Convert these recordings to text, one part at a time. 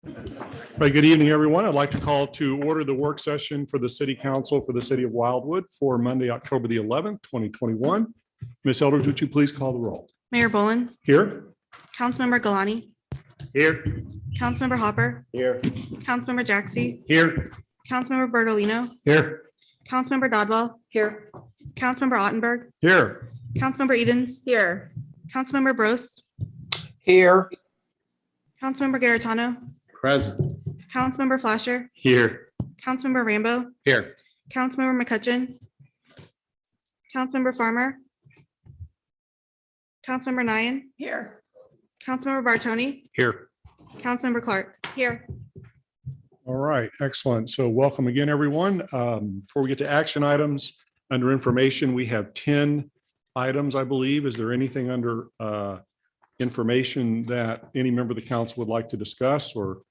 Right, good evening, everyone. I'd like to call to order the work session for the City Council for the City of Wildwood for Monday, October the 11th, 2021. Ms. Eldridge, would you please call the roll? Mayor Boland, Here. Councilmember Galani, Here. Councilmember Hopper, Here. Councilmember Jaxi, Here. Councilmember Bertolino, Here. Councilmember Dodwell, here, Councilmember Ottenberg, Here. Councilmember Edens, here, Councilmember Brost, Here. Councilmember Garitano, Present. Councilmember Flasher, Here. Councilmember Rambo, Here. Councilmember McCutcheon, Councilmember Farmer, Councilmember Nyan, Here. Councilmember Bartoni, Here. Councilmember Clark, here. All right, excellent. So welcome again, everyone. Before we get to action items, under information, we have 10 items, I believe. Is there anything under information that any member of the council would like to discuss or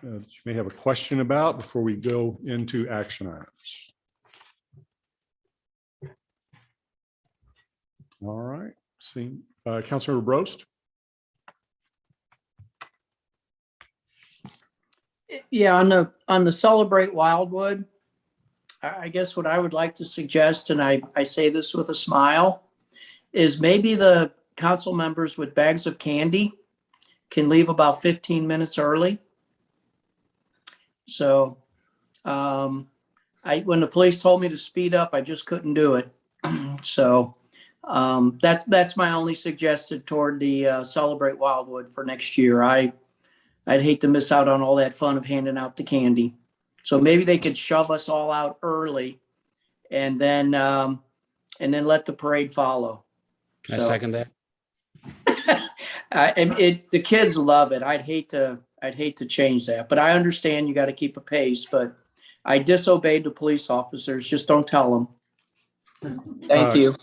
you may have a question about before we go into action items? All right, see, Councilmember Brost. Yeah, on the Celebrate Wildwood, I guess what I would like to suggest, and I say this with a smile, is maybe the council members with bags of candy can leave about 15 minutes early. So when the police told me to speed up, I just couldn't do it. So that's my only suggestion toward the Celebrate Wildwood for next year. I'd hate to miss out on all that fun of handing out the candy. So maybe they could shove us all out early and then let the parade follow. Can I second that? The kids love it. I'd hate to change that, but I understand you got to keep a pace, but I disobeyed the police officers. Just don't tell them. Thank you.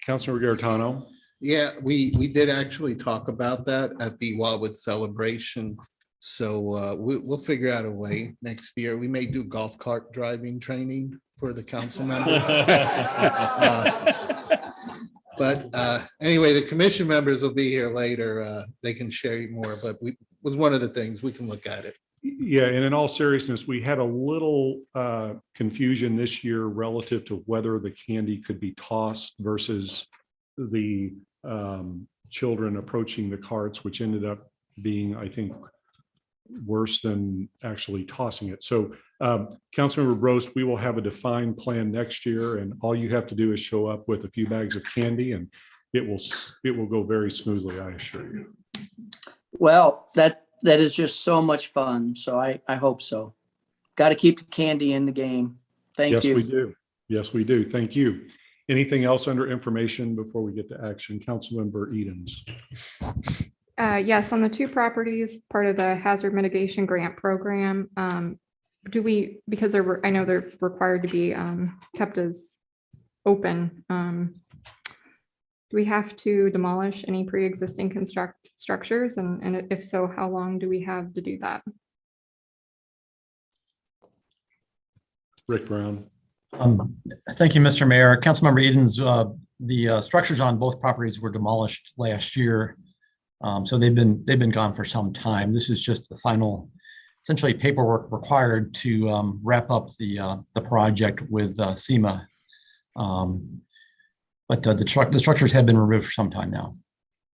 Councilmember Garitano. Yeah, we did actually talk about that at the Wildwood celebration. So we'll figure out a way next year. We may do golf cart driving training for the council members. But anyway, the commission members will be here later. They can share more, but was one of the things we can look at it. Yeah, and in all seriousness, we had a little confusion this year relative to whether the candy could be tossed versus the children approaching the carts, which ended up being, I think, worse than actually tossing it. So Councilmember Brost, we will have a defined plan next year, and all you have to do is show up with a few bags of candy and it will go very smoothly, I assure you. Well, that is just so much fun. So I hope so. Got to keep the candy in the game. Thank you. Yes, we do. Yes, we do. Thank you. Anything else under information before we get to action? Councilmember Edens. Yes, on the two properties, part of the hazard mitigation grant program, because I know they're required to be kept as open. Do we have to demolish any pre-existing structures? And if so, how long do we have to do that? Rick Brown. Thank you, Mr. Mayor. Councilmember Edens, the structures on both properties were demolished last year. So they've been gone for some time. This is just the final, essentially, paperwork required to wrap up the project with SEMA. But the structures have been removed for some time now.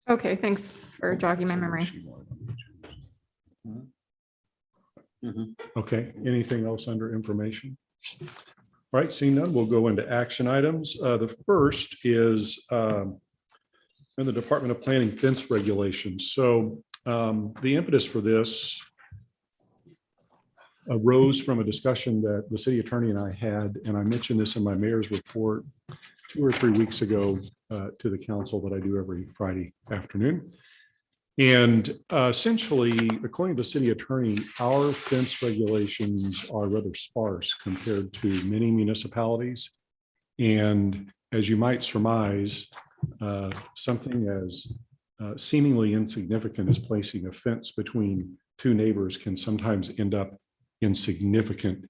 Okay, thanks for jogging my memory. Okay, anything else under information? All right, seeing none, we'll go into action items. The first is in the Department of Planning fence regulations. So the impetus for this arose from a discussion that the city attorney and I had, and I mentioned this in my mayor's report 2 or 3 weeks ago to the council that I do every Friday afternoon. And essentially, according to the city attorney, our fence regulations are rather sparse compared to many municipalities. And as you might surmise, something as seemingly insignificant as placing a fence between two neighbors can sometimes end up in significant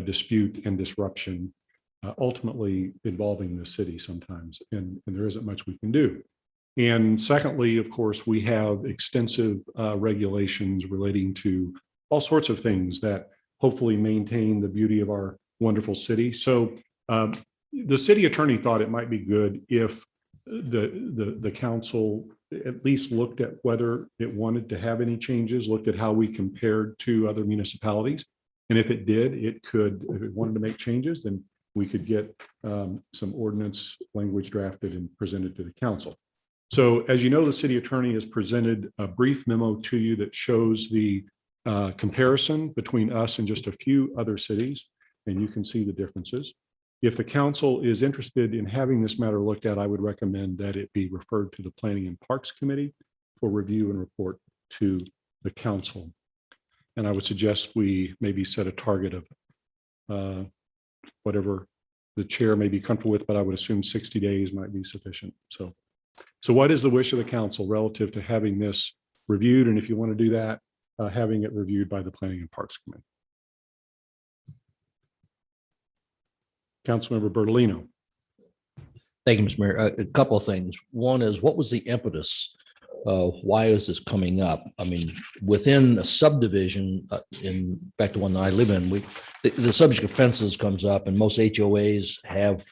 dispute and disruption, ultimately involving the city sometimes, and there isn't much we can do. And secondly, of course, we have extensive regulations relating to all sorts of things that hopefully maintain the beauty of our wonderful city. So the city attorney thought it might be good if the council at least looked at whether it wanted to have any changes, looked at how we compared to other municipalities. And if it did, it could, if it wanted to make changes, then we could get some ordinance language drafted and presented to the council. So as you know, the city attorney has presented a brief memo to you that shows the comparison between us and just a few other cities, and you can see the differences. If the council is interested in having this matter looked at, I would recommend that it be referred to the Planning and Parks Committee for review and report to the council. And I would suggest we maybe set a target of whatever the chair may be comfortable with, but I would assume 60 days might be sufficient. So what is the wish of the council relative to having this reviewed? And if you want to do that, having it reviewed by the Planning and Parks Committee. Councilmember Bertolino. Thank you, Mr. Mayor. A couple of things. One is, what was the impetus? Why is this coming up? I mean, within a subdivision, in fact, the one that I live in, the subject of fences comes up, and most HOAs have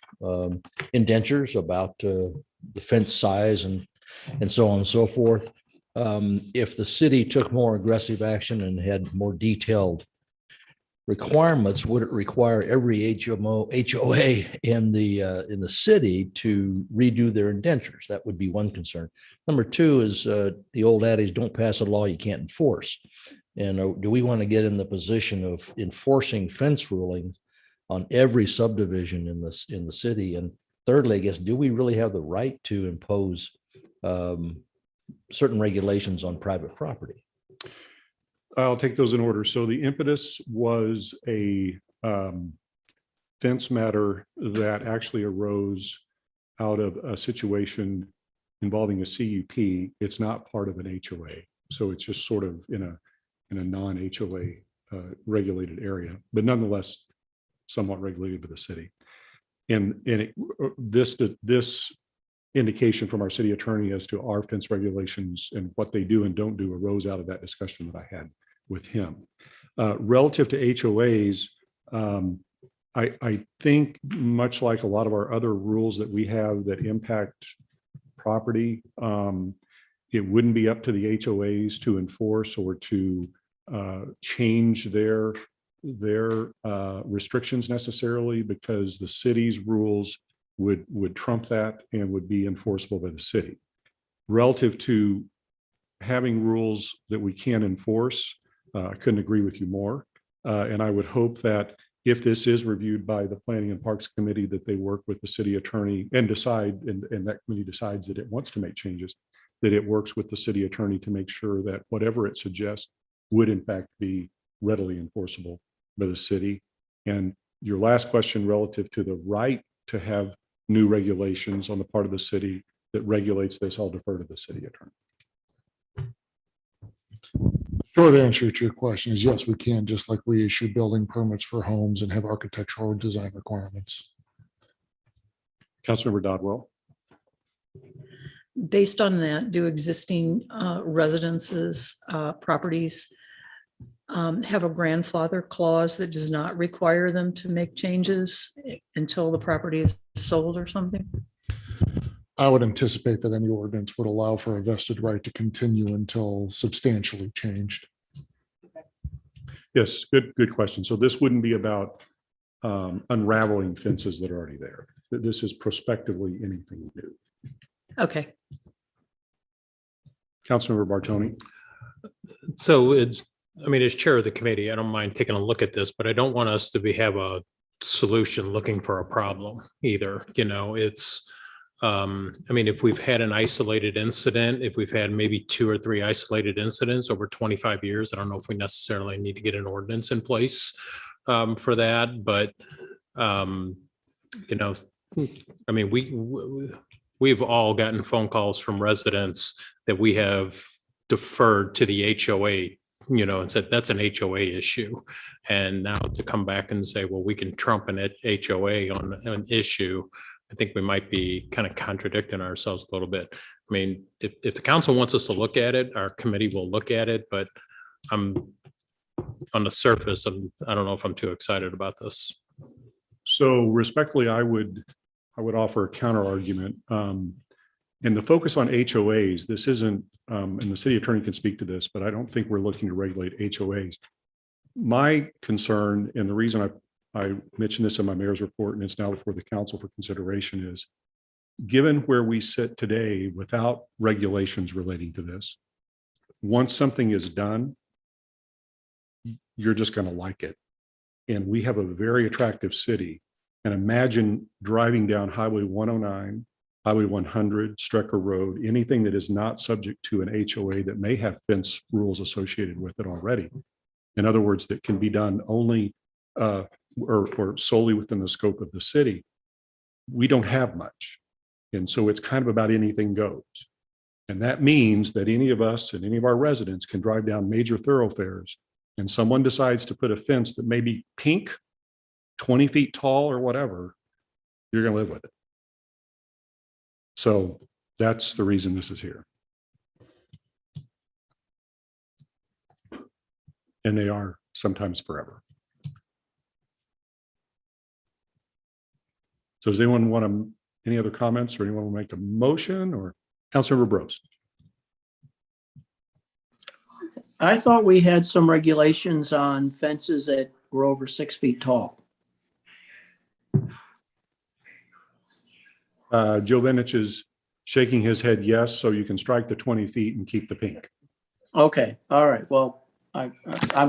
indentures about the fence size and so on and so forth. If the city took more aggressive action and had more detailed requirements, would it require every HOA in the city to redo their indentures? That would be one concern. Number two is the old adage, don't pass a law you can't enforce. And do we want to get in the position of enforcing fence rulings on every subdivision in the city? And thirdly, I guess, do we really have the right to impose certain regulations on private property? I'll take those in order. So the impetus was a fence matter that actually arose out of a situation involving a CUP. It's not part of an HOA. So it's just sort of in a non-HOA regulated area, but nonetheless somewhat regulated by the city. And this indication from our city attorney as to our fence regulations and what they do and don't do arose out of that discussion that I had with him. Relative to HOAs, I think much like a lot of our other rules that we have that impact property, it wouldn't be up to the HOAs to enforce or to change their restrictions necessarily, because the city's rules would trump that and would be enforceable by the city. Relative to having rules that we can enforce, I couldn't agree with you more. And I would hope that if this is reviewed by the Planning and Parks Committee, that they work with the city attorney and decide, and that committee decides that it wants to make changes, that it works with the city attorney to make sure that whatever it suggests would in fact be readily enforceable by the city. And your last question relative to the right to have new regulations on the part of the city that regulates this, I'll defer to the city attorney. Short answer to your question is yes, we can, just like we issue building permits for homes and have architectural design requirements. Councilmember Dodwell. Based on that, do existing residences, properties have a grandfather clause that does not require them to make changes until the property is sold or something? I would anticipate that any ordinance would allow for a vested right to continue until substantially changed. Yes, good question. So this wouldn't be about unraveling fences that are already there. This is prospectively anything new. Okay. Councilmember Bartoni. So as chair of the committee, I don't mind taking a look at this, but I don't want us to have a solution looking for a problem either. It's, if we've had an isolated incident, if we've had maybe 2 or 3 isolated incidents over 25 years, I don't know if we necessarily need to get an ordinance in place for that. But, we've all gotten phone calls from residents that we have deferred to the HOA, and said that's an HOA issue. And now to come back and say, well, we can trump an HOA on an issue, I think we might be kind of contradicting ourselves a little bit. If the council wants us to look at it, our committee will look at it, but I'm on the surface, I don't know if I'm too excited about this. So respectfully, I would offer a counter argument. And the focus on HOAs, this isn't, and the city attorney can speak to this, but I don't think we're looking to regulate HOAs. My concern, and the reason I mentioned this in my mayor's report, and it's now before the council for consideration, is given where we sit today without regulations relating to this, once something is done, you're just going to like it. And we have a very attractive city. And imagine driving down Highway 109, Highway 100, Strecker Road, anything that is not subject to an HOA that may have fence rules associated with it already. In other words, that can be done only or solely within the scope of the city. We don't have much. And so it's kind of about anything goes. And that means that any of us and any of our residents can drive down major thoroughfares and someone decides to put a fence that may be pink, 20 feet tall or whatever, you're going to live with it. So that's the reason this is here. And they are sometimes forever. So does anyone want to, any other comments, or anyone will make a motion, or Councilmember Bros? I thought we had some regulations on fences that were over 6 feet tall. Joe Benich is shaking his head yes, so you can strike the 20 feet and keep the pink. Okay, all right. Well, I'm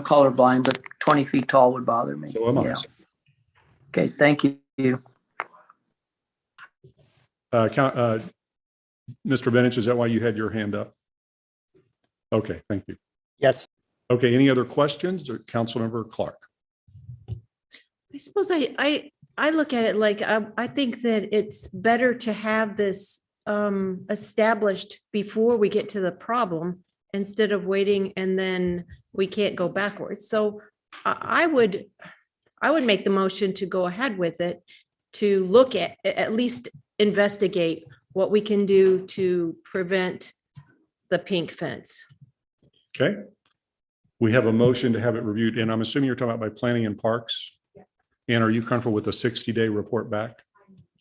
colorblind, but 20 feet tall would bother me. So am I. Yeah. Okay, thank you. Mr. Benich, is that why you had your hand up? Okay, thank you. Yes. Okay, any other questions? Or Councilmember Clark? I suppose I look at it like, I think that it's better to have this established before we get to the problem instead of waiting and then we can't go backwards. So I would make the motion to go ahead with it, to look at least investigate what we can do to prevent the pink fence. Okay. We have a motion to have it reviewed, and I'm assuming you're talking about by planning and parks. And are you comfortable with a 60-day report back?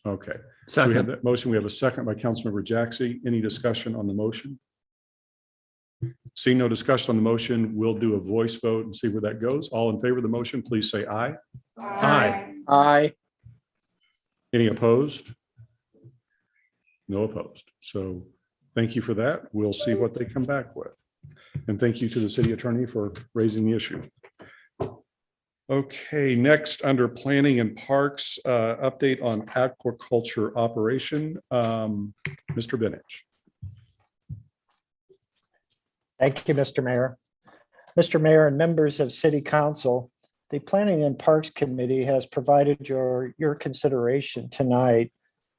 Okay. So we have that motion. We have a second by Councilmember Jaxie. Any discussion on the motion? Seeing no discussion on the motion, we'll do a voice vote and see where that goes. All in favor of the motion, please say aye. Aye. Aye. Any opposed? No opposed. So thank you for that. We'll see what they come back with. And thank you to the city attorney for raising the issue. Okay, next under planning and parks, update on aquaculture operation. Mr. Benich. Thank you, Mr. Mayor. Mr. Mayor and members of City Council, the Planning and Parks Committee has provided your consideration tonight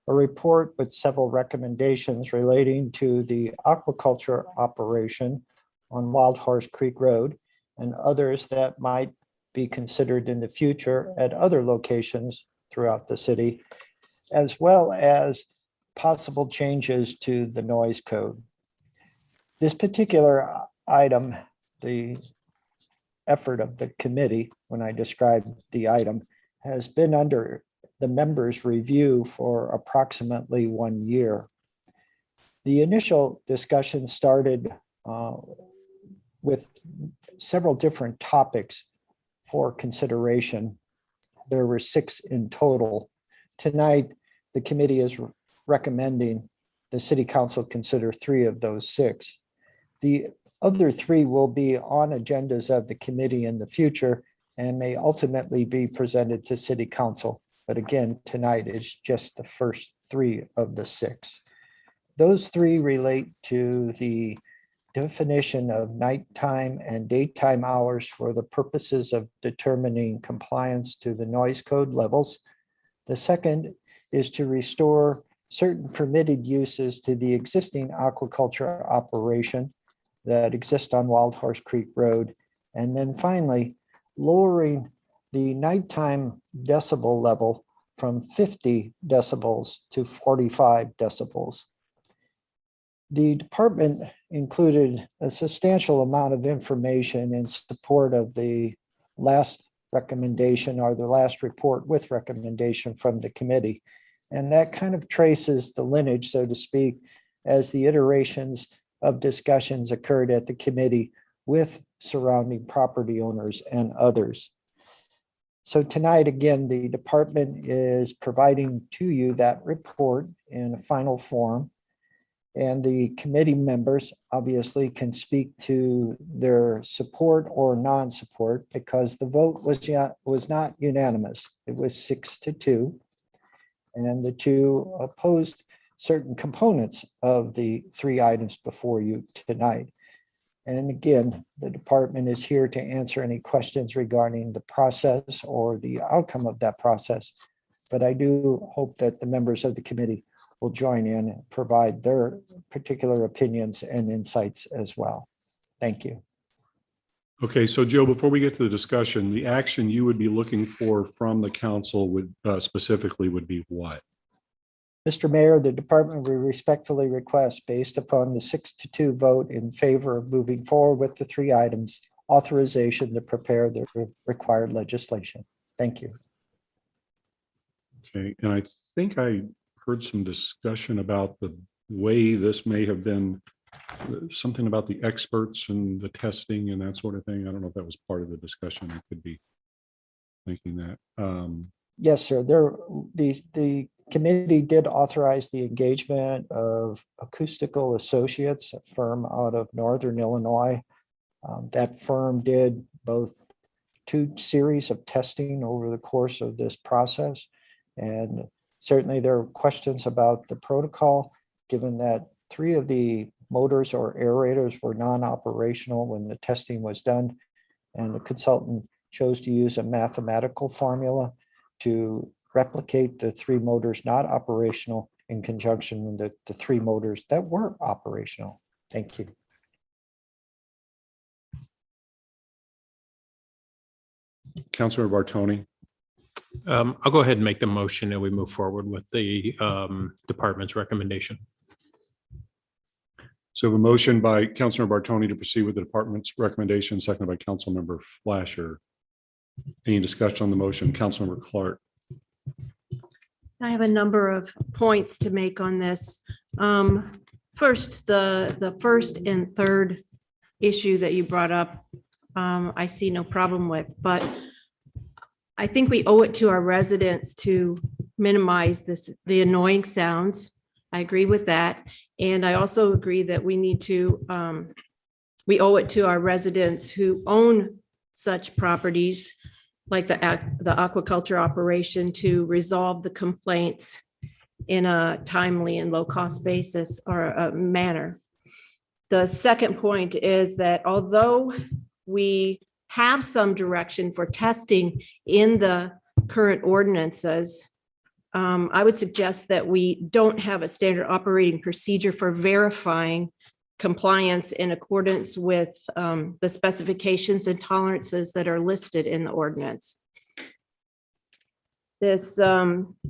a report with several recommendations relating to the aquaculture operation on Wild Horse Creek Road and others that might be considered in the future at other locations throughout the city, as well as possible changes to the noise code. This particular item, the effort of the committee, when I described the item, has been under the members' review for approximately 1 year. The initial discussion started with several different topics for consideration. There were 6 in total. Tonight, the committee is recommending the city council consider 3 of those 6. The other 3 will be on agendas of the committee in the future and may ultimately be presented to city council. But again, tonight is just the first 3 of the 6. Those 3 relate to the definition of nighttime and daytime hours for the purposes of determining compliance to the noise code levels. The second is to restore certain permitted uses to the existing aquaculture operation that exist on Wild Horse Creek Road. And then finally, lowering the nighttime decibel level from 50 decibels to 45 decibels. The department included a substantial amount of information in support of the last recommendation or the last report with recommendation from the committee. And that kind of traces the lineage, so to speak, as the iterations of discussions occurred at the committee with surrounding property owners and others. So tonight, again, the department is providing to you that report in a final form. And the committee members obviously can speak to their support or non-support because the vote was not unanimous. It was 6-2. And the two opposed certain components of the three items before you tonight. And again, the department is here to answer any questions regarding the process or the outcome of that process. But I do hope that the members of the committee will join in and provide their particular opinions and insights as well. Thank you. Okay, so Joe, before we get to the discussion, the action you would be looking for from the council would specifically would be what? Mr. Mayor, the department will respectfully request, based upon the 6-2 vote in favor of moving forward with the three items, authorization to prepare the required legislation. Thank you. Okay, and I think I heard some discussion about the way this may have been, something about the experts and the testing and that sort of thing. I don't know if that was part of the discussion. I could be thinking that. Yes, sir. The committee did authorize the engagement of Acoustical Associates, a firm out of Northern Illinois. That firm did both 2 series of testing over the course of this process. And certainly there are questions about the protocol, given that 3 of the motors or aerators were non-operational when the testing was done. And the consultant chose to use a mathematical formula to replicate the 3 motors not operational in conjunction with the 3 motors that were operational. Thank you. Councilor Bartoni. I'll go ahead and make the motion and we move forward with the department's recommendation. So a motion by Councilor Bartoni to proceed with the department's recommendation, seconded by Councilmember Flasher. Any discussion on the motion? Councilmember Clark. I have a number of points to make on this. First, the first and third issue that you brought up, I see no problem with, but I think we owe it to our residents to minimize the annoying sounds. I agree with that. And I also agree that we need to, we owe it to our residents who own such properties like the aquaculture operation to resolve the complaints in a timely and low cost basis or a manner. The second point is that although we have some direction for testing in the current ordinances, I would suggest that we don't have a standard operating procedure for verifying compliance in accordance with the specifications and tolerances that are listed in the ordinance. This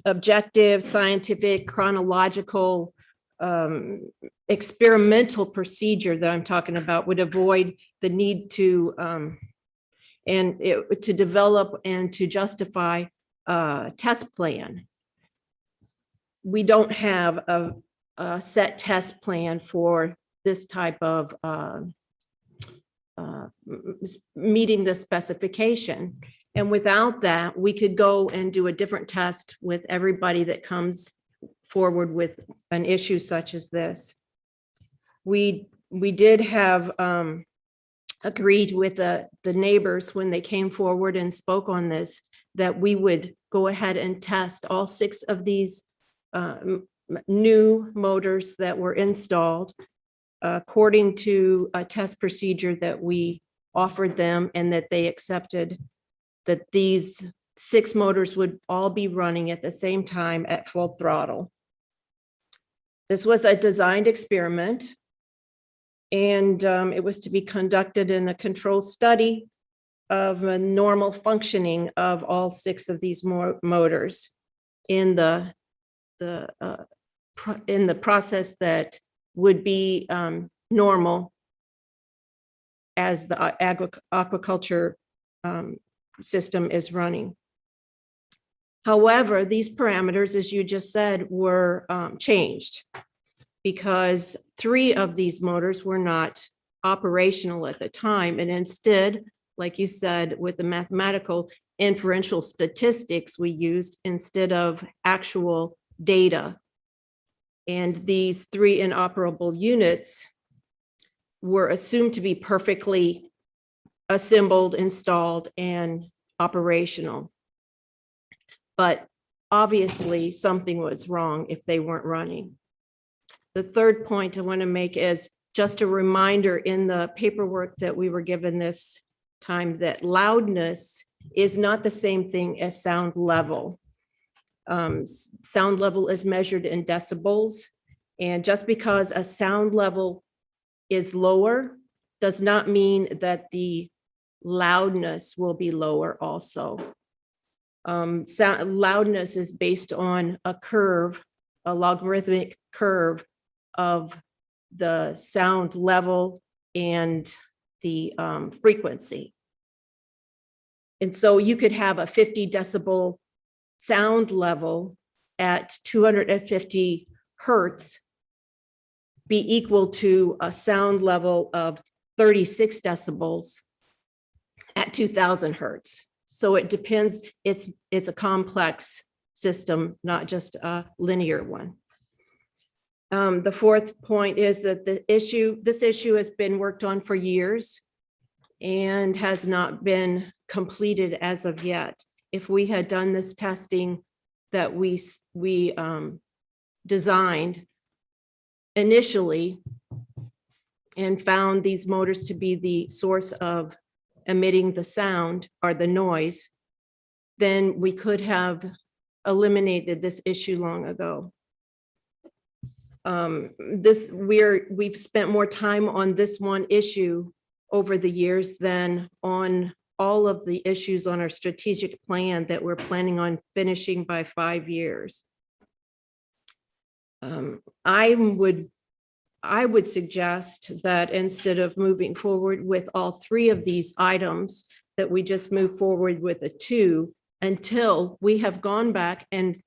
objective, scientific, chronological, experimental procedure that I'm talking about would avoid the need to to develop and to justify a test plan. We don't have a set test plan for this type of meeting the specification. And without that, we could go and do a different test with everybody that comes forward with an issue such as this. We did have agreed with the neighbors when they came forward and spoke on this, that we would go ahead and test all 6 of these new motors that were installed according to a test procedure that we offered them and that they accepted, that these 6 motors would all be running at the same time at full throttle. This was a designed experiment, and it was to be conducted in a controlled study of a normal functioning of all 6 of these motors in the process that would be normal as the aquaculture system is running. However, these parameters, as you just said, were changed because 3 of these motors were not operational at the time. And instead, like you said, with the mathematical inferential statistics we used instead of actual data. And these 3 inoperable units were assumed to be perfectly assembled, installed, and operational. But obviously something was wrong if they weren't running. The third point I want to make is just a reminder in the paperwork that we were given this time that loudness is not the same thing as sound level. Sound level is measured in decibels. And just because a sound level is lower does not mean that the loudness will be lower also. Loudness is based on a curve, a logarithmic curve of the sound level and the frequency. And so you could have a 50 decibel sound level at 250 hertz be equal to a sound level of 36 decibels at 2000 hertz. So it depends, it's a complex system, not just a linear one. The fourth point is that this issue has been worked on for years and has not been completed as of yet. If we had done this testing that we designed initially and found these motors to be the source of emitting the sound or the noise, then we could have eliminated this issue long ago. We've spent more time on this one issue over the years than on all of the issues on our strategic plan that we're planning on finishing by 5 years. I would suggest that instead of moving forward with all 3 of these items, that we just move forward with the 2 until we have gone back and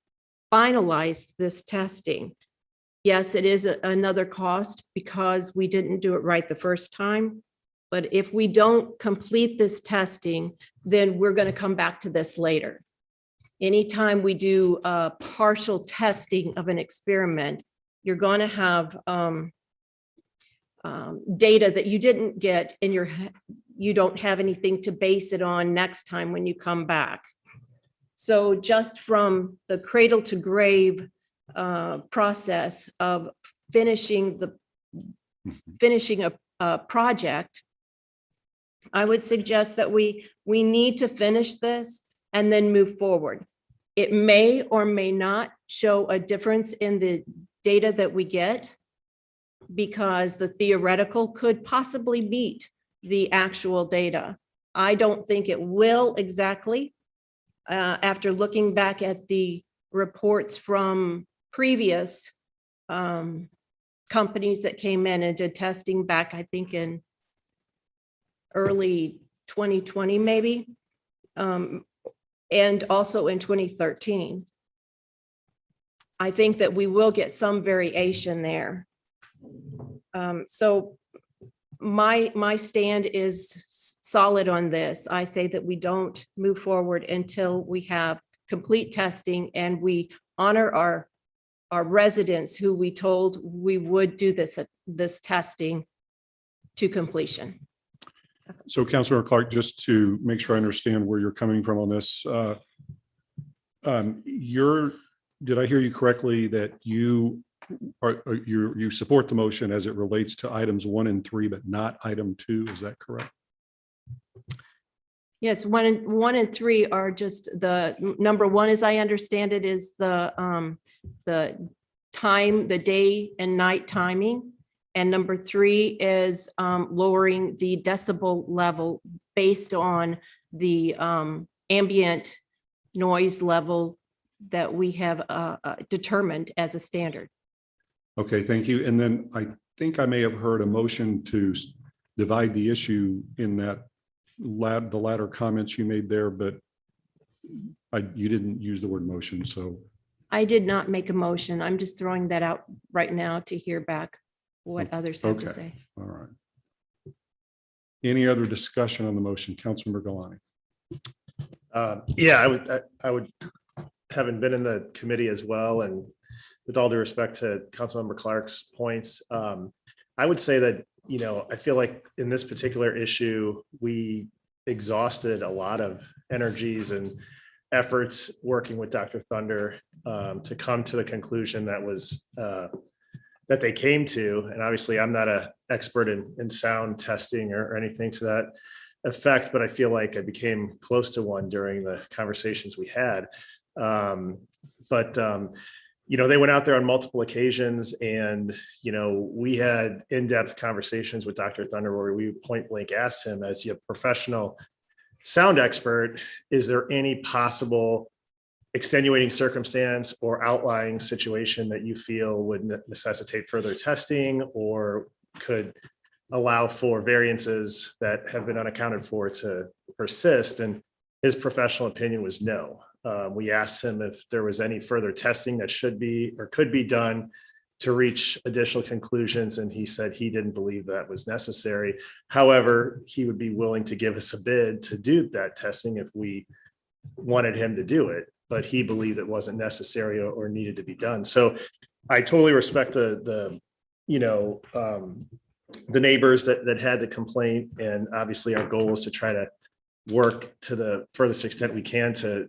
finalized this testing. Yes, it is another cost because we didn't do it right the first time. But if we don't complete this testing, then we're going to come back to this later. Anytime we do a partial testing of an experiment, you're going to have data that you didn't get in you don't have anything to base it on next time when you come back. So just from the cradle to grave process of finishing a project, I would suggest that we need to finish this and then move forward. It may or may not show a difference in the data that we get because the theoretical could possibly meet the actual data. I don't think it will exactly. After looking back at the reports from previous companies that came in and did testing back, I think in early 2020 maybe, and also in 2013. I think that we will get some variation there. So my stand is solid on this. I say that we don't move forward until we have complete testing and we honor our residents who we told we would do this testing to completion. So Councilor Clark, just to make sure I understand where you're coming from on this, did I hear you correctly that you support the motion as it relates to items 1 and 3, but not item 2? Is that correct? Yes, 1 and 3 are just the number 1, as I understand it, is the time, the day and night timing. And number 3 is lowering the decibel level based on the ambient noise level that we have determined as a standard. Okay, thank you. And then I think I may have heard a motion to divide the issue in that the latter comments you made there, but you didn't use the word motion, so I did not make a motion. I'm just throwing that out right now to hear back what others have to okay. say. All right. Any other discussion on the motion? Councilmember Galani. Yeah, I would, having been in the committee as well, and with all due respect to Councilmember Clark's points, I would say that, you know, I feel like in this particular issue, we exhausted a lot of energies and efforts working with Dr. Thunder to come to the conclusion that was that they came to. And obviously, I'm not an expert in sound testing or anything to that effect, but I feel like I became close to one during the conversations we had. You know, they went out there on multiple occasions, and, you know, we had in-depth conversations with Dr. Thunder where we point blank asked him, as a professional sound expert, is there any possible extenuating circumstance or outlying situation that you feel would necessitate further testing or could allow for variances that have been unaccounted for to persist? And his professional opinion was no. We asked him if there was any further testing that should be or could be done to reach additional conclusions, and he said he didn't believe that was necessary. However, he would be willing to give us a bid to do that testing if we wanted him to do it, but he believed it wasn't necessary or needed to be done. So I totally respect the neighbors that had the complaint, and obviously our goal is to try to work to the furthest extent we can to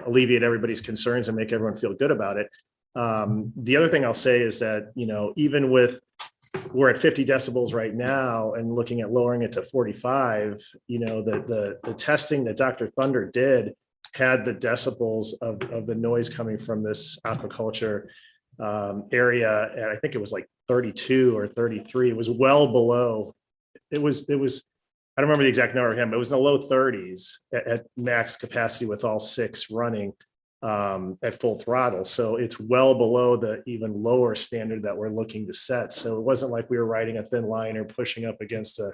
alleviate everybody's concerns and make everyone feel good about it. The other thing I'll say is that, you know, even with, we're at 50 decibels right now and looking at lowering it to 45, you know, the testing that Dr. Thunder did had the decibels of the noise coming from this aquaculture area. And I think it was like 32 or 33. It was well below. It was, I don't remember the exact number of him, but it was in the low 30s at max capacity with all 6 running at full throttle. So it's well below the even lower standard that we're looking to set. So it wasn't like we were riding a thin line or pushing up against a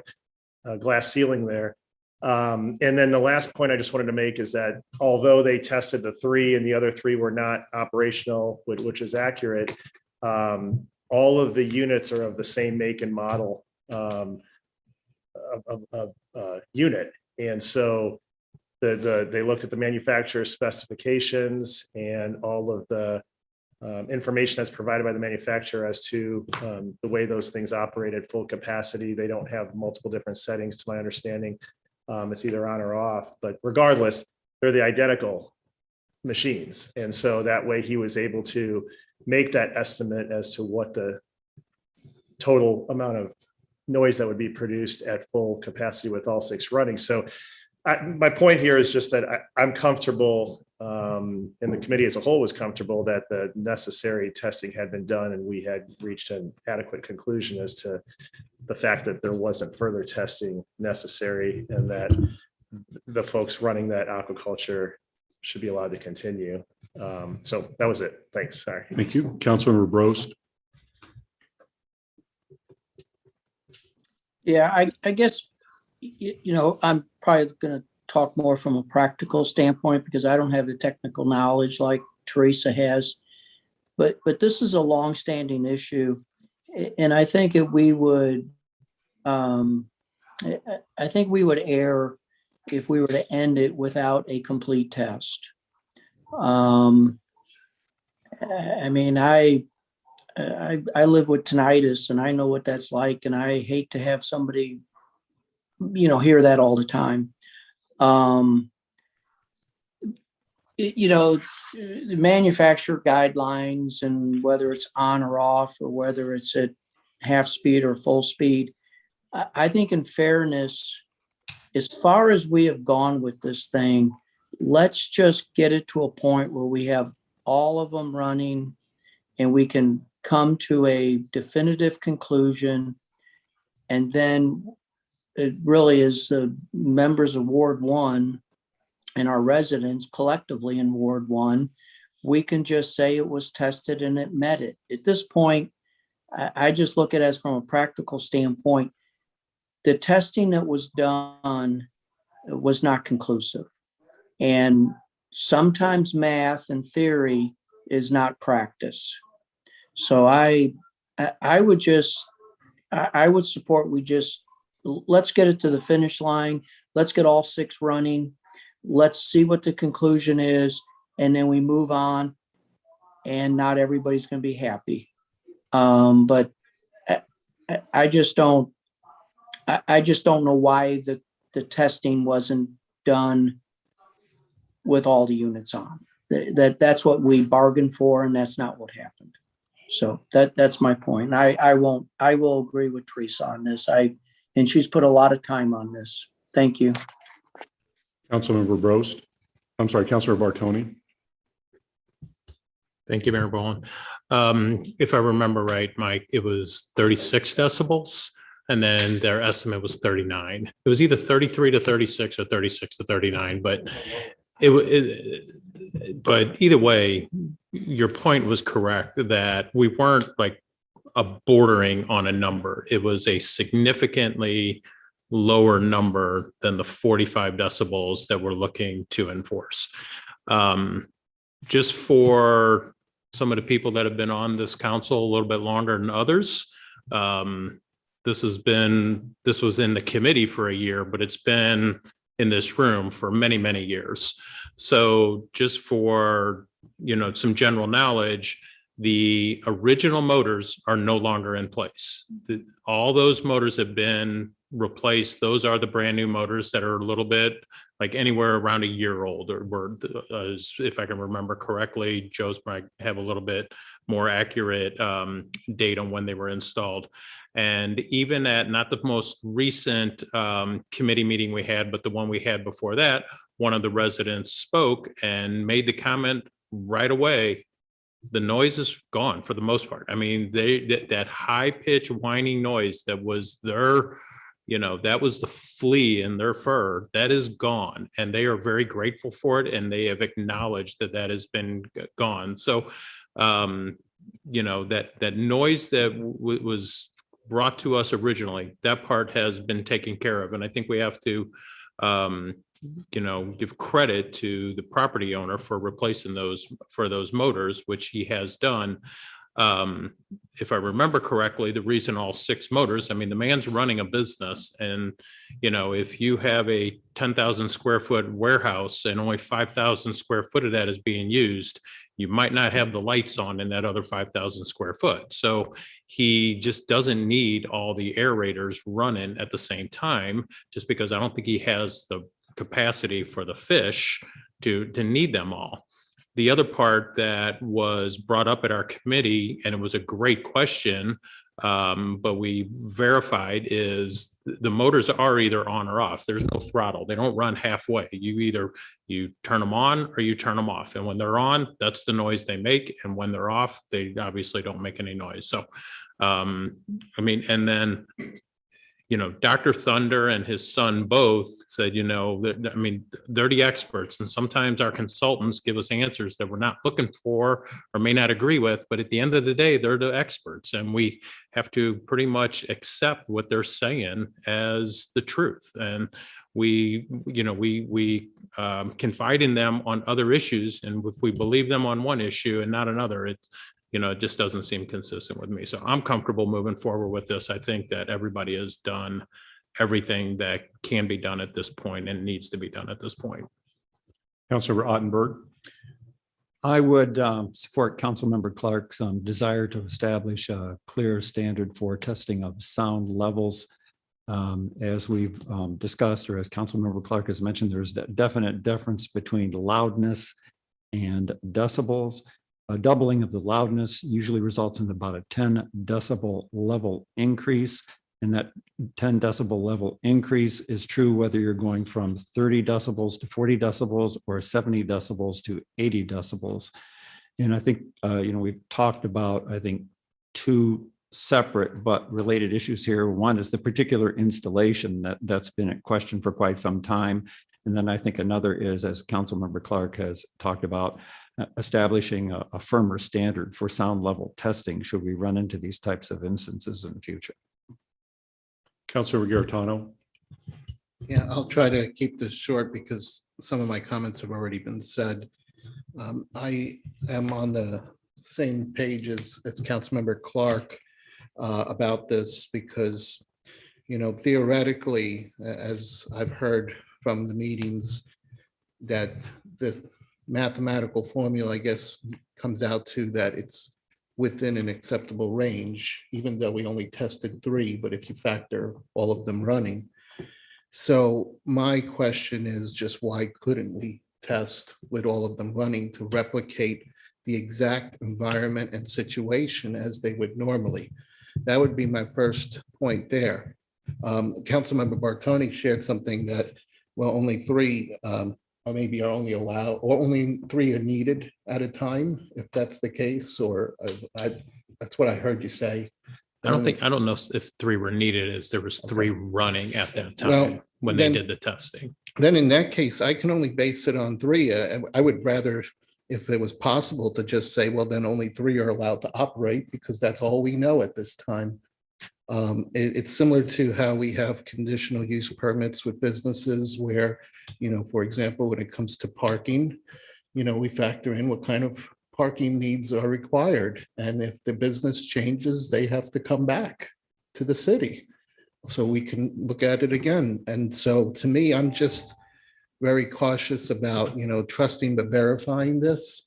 glass ceiling there. And then the last point I just wanted to make is that although they tested the 3 and the other 3 were not operational, which is accurate, all of the units are of the same make and model unit. And so they looked at the manufacturer's specifications and all of the information that's provided by the manufacturer as to the way those things operate at full capacity. They don't have multiple different settings, to my understanding. It's either on or off, but regardless, they're the identical machines. And so that way he was able to make that estimate as to what the total amount of noise that would be produced at full capacity with all 6 running. So my point here is just that I'm comfortable, and the committee as a whole was comfortable that the necessary testing had been done and we had reached an adequate conclusion as to the fact that there wasn't further testing necessary and that the folks running that aquaculture should be allowed to continue. So that was it. Thanks. Sorry. Thank you. Councilmember Brost. Yeah, I guess, you know, I'm probably going to talk more from a practical standpoint because I don't have the technical knowledge like Teresa has. But this is a longstanding issue, and I think we would err if we were to end it without a complete test. I mean, I live with tinnitus and I know what that's like, and I hate to have somebody, you know, hear that all the time. You know, the manufacturer guidelines and whether it's on or off or whether it's at half speed or full speed, I think in fairness, as far as we have gone with this thing, let's just get it to a point where we have all of them running and we can come to a definitive conclusion. And then it really is the members of Ward 1 and our residents collectively in Ward 1, we can just say it was tested and it met it. At this point, I just look at it as from a practical standpoint. the testing that was done was not conclusive. And sometimes math and theory is not practice. So I would support, let's get it to the finish line. Let's get all 6 running. Let's see what the conclusion is. And then we move on, and not everybody's going to be happy. But I just don't know why the testing wasn't done with all the units on. That's what we bargained for, and that's not what happened. So that's my point. And I will agree with Teresa on this. And she's put a lot of time on this. Thank you. Councilmember Brost. I'm sorry, Councilor Bartoni. Thank you, Mayor Bowen. If I remember right, Mike, it was 36 decibels, and then their estimate was 39. It was either 33 to 36 or 36 to 39, but but either way, your point was correct that we weren't like bordering on a number. It was a significantly lower number than the 45 decibels that we're looking to enforce. Just for some of the people that have been on this council a little bit longer than others, this was in the committee for a year, but it's been in this room for many, many years. So just for, some general knowledge, the original motors are no longer in place. All those motors have been replaced. Those are the brand new motors that are a little bit like anywhere around a year old, or if I can remember correctly, Joe's might have a little bit more accurate date on when they were installed. And even at not the most recent committee meeting we had, but the one we had before that, one of the residents spoke and made the comment right away, the noise is gone for the most part. I mean, that high pitch whining noise that was their, that was the flea in their fur, that is gone. And they are very grateful for it. And they have acknowledged that has been gone. So, that noise that was brought to us originally, that part has been taken care of. And I think we have to, give credit to the property owner for replacing those motors, which he has done. If I remember correctly, the reason all 6 motors, I mean, the man's running a business, and, if you have a 10,000 square foot warehouse and only 5,000 square foot of that is being used, you might not have the lights on in that other 5,000 square foot. So he just doesn't need all the aerators running at the same time, just because I don't think he has the capacity for the fish to need them all. The other part that was brought up at our committee, and it was a great question, but we verified, is the motors are either on or off. There's no throttle. They don't run halfway. You turn them on or you turn them off. And when they're on, that's the noise they make. And when they're off, they obviously don't make any noise. So, and then, Dr. Thunder and his son both said, they're the experts. And sometimes our consultants give us answers that we're not looking for or may not agree with. But at the end of the day, they're the experts. And we have to pretty much accept what they're saying as the truth. And we confide in them on other issues. And if we believe them on one issue and not another, it just doesn't seem consistent with me. So I'm comfortable moving forward with this. I think that everybody has done everything that can be done at this point and needs to be done at this point. Councilor Ottenberg. I would support Councilmember Clark's desire to establish a clear standard for testing of sound levels. As we've discussed, or as Councilmember Clark has mentioned, there's a definite difference between loudness and decibels. A doubling of the loudness usually results in about a 10 decibel level increase. And that 10 decibel level increase is true whether you're going from 30 decibels to 40 decibels or 70 decibels to 80 decibels. And I think, we've talked about, 2 separate but related issues here. One is the particular installation that's been a question for quite some time. And then I think another is, as Councilmember Clark has talked about, establishing a firmer standard for sound level testing should we run into these types of instances in the future. Councilmember Garitano. Yeah, I'll try to keep this short because some of my comments have already been said. I am on the same page as Councilmember Clark about this because, you know, theoretically, as I've heard from the meetings, that the mathematical formula, I guess, comes out to that it's within an acceptable range, even though we only tested 3, but if you factor all of them running. So my question is just why couldn't we test with all of them running to replicate the exact environment and situation as they would normally? That would be my first point there. Councilmember Bartoni shared something that, well, only 3 or maybe are only allowed, or only 3 are needed at a time, if that's the case, or that's what I heard you say. I don't know if 3 were needed, as there was 3 running at that Well, time when they then- did the testing. Then in that case, I can only base it on 3. I would rather, if it was possible, to just say, well, then only 3 are allowed to operate because that's all we know at this time. It's similar to how we have conditional use permits with businesses where, you know, for example, when it comes to parking, you know, we factor in what kind of parking needs are required. And if the business changes, they have to come back to the city so we can look at it again. And so to me, I'm just very cautious about, you know, trusting but verifying this.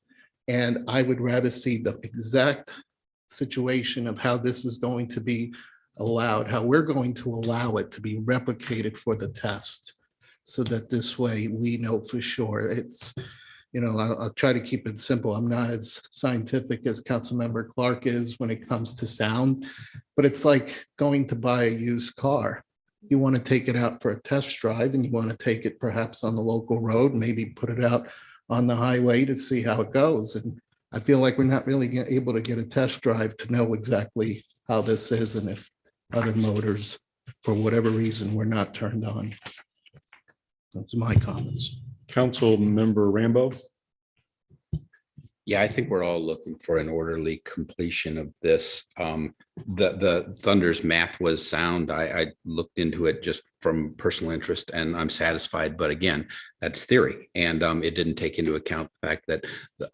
And I would rather see the exact situation of how this is going to be allowed, how we're going to allow it to be replicated for the test, so that this way we know for sure. It's, you know, I'll try to keep it simple. I'm not as scientific as Councilmember Clark is when it comes to sound, but it's like going to buy a used car. You want to take it out for a test drive and you want to take it perhaps on the local road, maybe put it out on the highway to see how it goes. And I feel like we're not really able to get a test drive to know exactly how this is and if other motors, for whatever reason, were not turned on. Those are my comments. Councilmember Rambo. Yeah, I think we're all looking for an orderly completion of this. The Thunder's math was sound. I looked into it just from personal interest and I'm satisfied. But again, that's theory. And it didn't take into account the fact that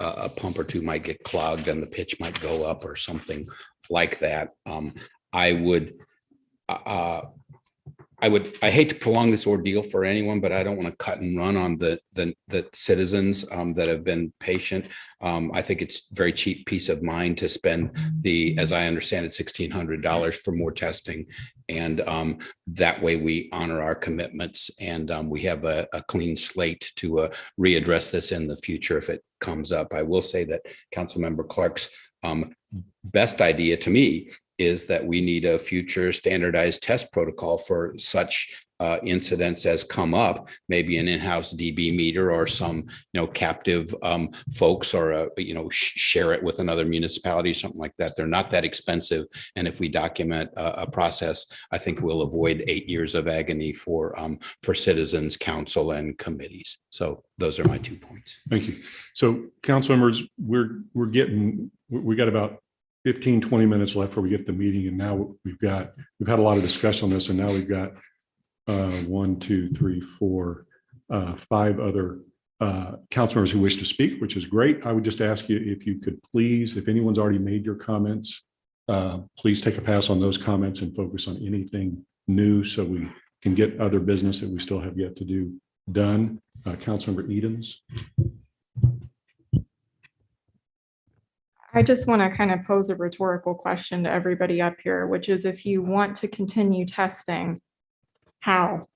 a pump or 2 might get clogged and the pitch might go up or something like that. I hate to prolong this ordeal for anyone, but I don't want to cut and run on the citizens that have been patient. I think it's very cheap peace of mind to spend as I understand it, $1,600 for more testing. And that way we honor our commitments and we have a clean slate to readdress this in the future if it comes up. I will say that Councilmember Clark's best idea to me is that we need a future standardized test protocol for such incidents as come up, maybe an in-house DB meter or some, you know, captive folks or, you know, share it with another municipality, something like that. They're not that expensive. And if we document a process, I think we'll avoid 8 years of agony for citizens, council and committees. So those are my 2 points. Thank you. So council members, we got about 15, 20 minutes left before we get the meeting. And now we've had a lot of discussion on this. And now we've got 1, 2, 3, 4, 5 other council members who wish to speak, which is great. I would just ask you if you could please, if anyone's already made your comments, please take a pass on those comments and focus on anything new so we can get other business that we still have yet to do done. Councilmember Edens. I just want to kind of pose a rhetorical question to everybody up here, which is if you want to continue testing, how?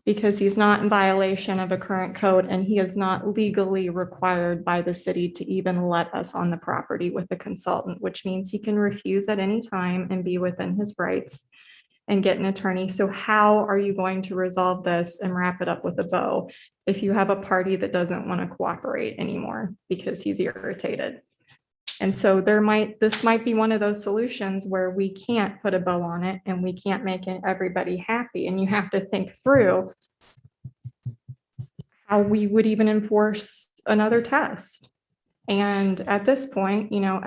Because he's not in violation of a current code and he is not legally required by the city to even let us on the property with a consultant, which means he can refuse at any time and be within his rights and get an attorney. So how are you going to resolve this and wrap it up with a bow if you have a party that doesn't want to cooperate anymore because he's irritated? And so this might be one of those solutions where we can't put a bow on it and we can't make everybody happy. And you have to think through how we would even enforce another test. And at this point, you know,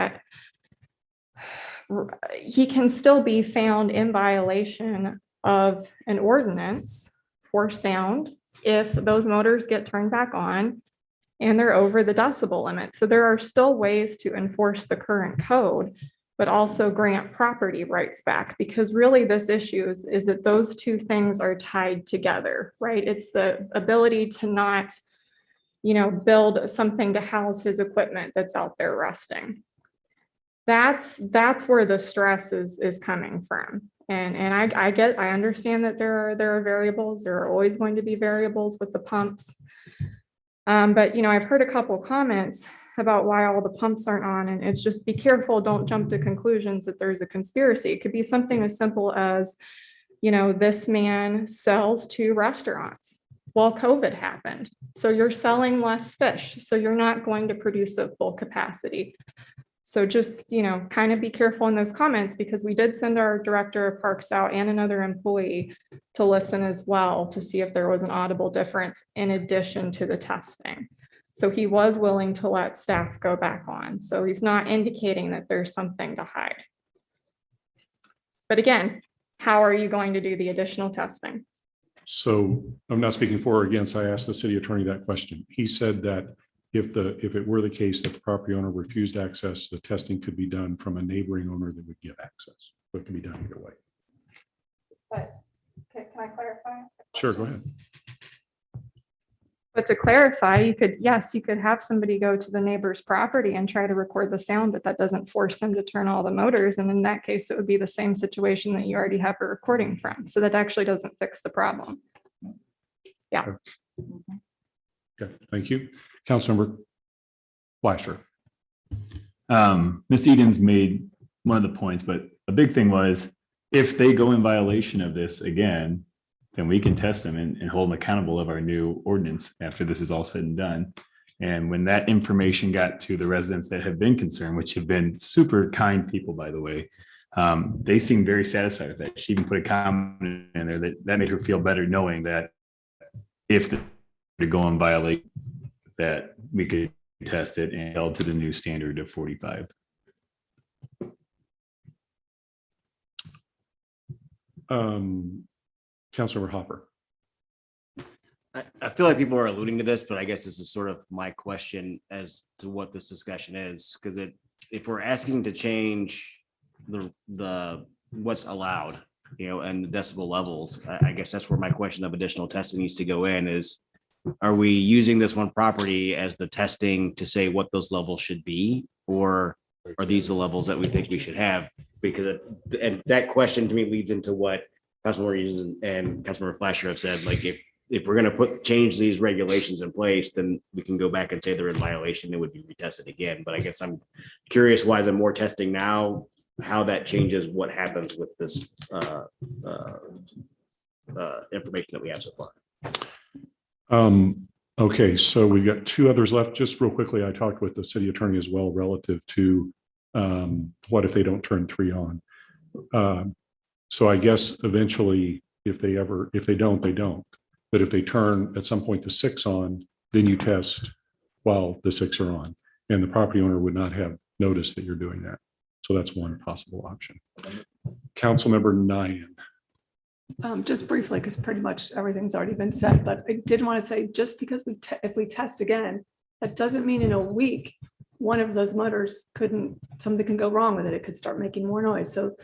he can still be found in violation of an ordinance for sound if those motors get turned back on and they're over the decibel limit. So there are still ways to enforce the current code, but also grant property rights back, because really this issue is that those two things are tied together, right? It's the ability to not, build something to house his equipment that's out there rusting. That's where the stress is coming from. And I understand that there are variables. There are always going to be variables with the pumps. But I've heard a couple comments about why all the pumps aren't on, and it's just be careful, don't jump to conclusions that there's a conspiracy. It could be something as simple as, this man sells to restaurants while COVID happened. So you're selling less fish, so you're not going to produce at full capacity. So just, kind of be careful in those comments, because we did send our director of parks out and another employee to listen as well to see if there was an audible difference in addition to the testing. So he was willing to let staff go back on. So he's not indicating that there's something to hide. But again, how are you going to do the additional testing? So I'm not speaking for or against. I asked the city attorney that question. He said that if it were the case that the property owner refused access, the testing could be done from a neighboring owner that would give access. So it can be done either way. But can I clarify? Sure, go ahead. But to clarify, you could have somebody go to the neighbor's property and try to record the sound, but that doesn't force them to turn all the motors. And in that case, it would be the same situation that you already have a recording from. So that actually doesn't fix the problem. Yeah. Okay, thank you. Councilmember Fleischer. Ms. Edens made one of the points, but a big thing was if they go in violation of this again, then we can test them and hold them accountable of our new ordinance after this is all said and done. And when that information got to the residents that have been concerned, which have been super kind people, by the way, they seemed very satisfied with that. She even put a comment in there that made her feel better, knowing that if they go and violate that, we could test it and held to the new standard of 45. Councilmember Hopper. I feel like people are alluding to this, but I guess this is sort of my question as to what this discussion is, because if we're asking to change the what's allowed, and the decibel levels, I guess that's where my question of additional testing needs to go in is, are we using this one property as the testing to say what those levels should be, or are these the levels that we think we should have? Because and that question to me leads into what Councilmember Edens and Councilmember Fleischer have said, like if we're going to change these regulations in place, then we can go back and say they're in violation. It would be retested again. But I guess I'm curious why the more testing now, how that changes what happens with this information that we have so far. Okay, so we've got two others left. Just real quickly, I talked with the city attorney as well relative to what if they don't turn 3 on. So I guess eventually, if they don't, they don't. But if they turn at some point the 6 on, then you test while the 6 are on, and the property owner would not have noticed that you're doing that. So that's one possible option. Councilmember Nyan. Just briefly, because pretty much everything's already been said, but I did want to say, just because if we test again, that doesn't mean in a week, one of those motors something can go wrong with it. It could start making more noise. So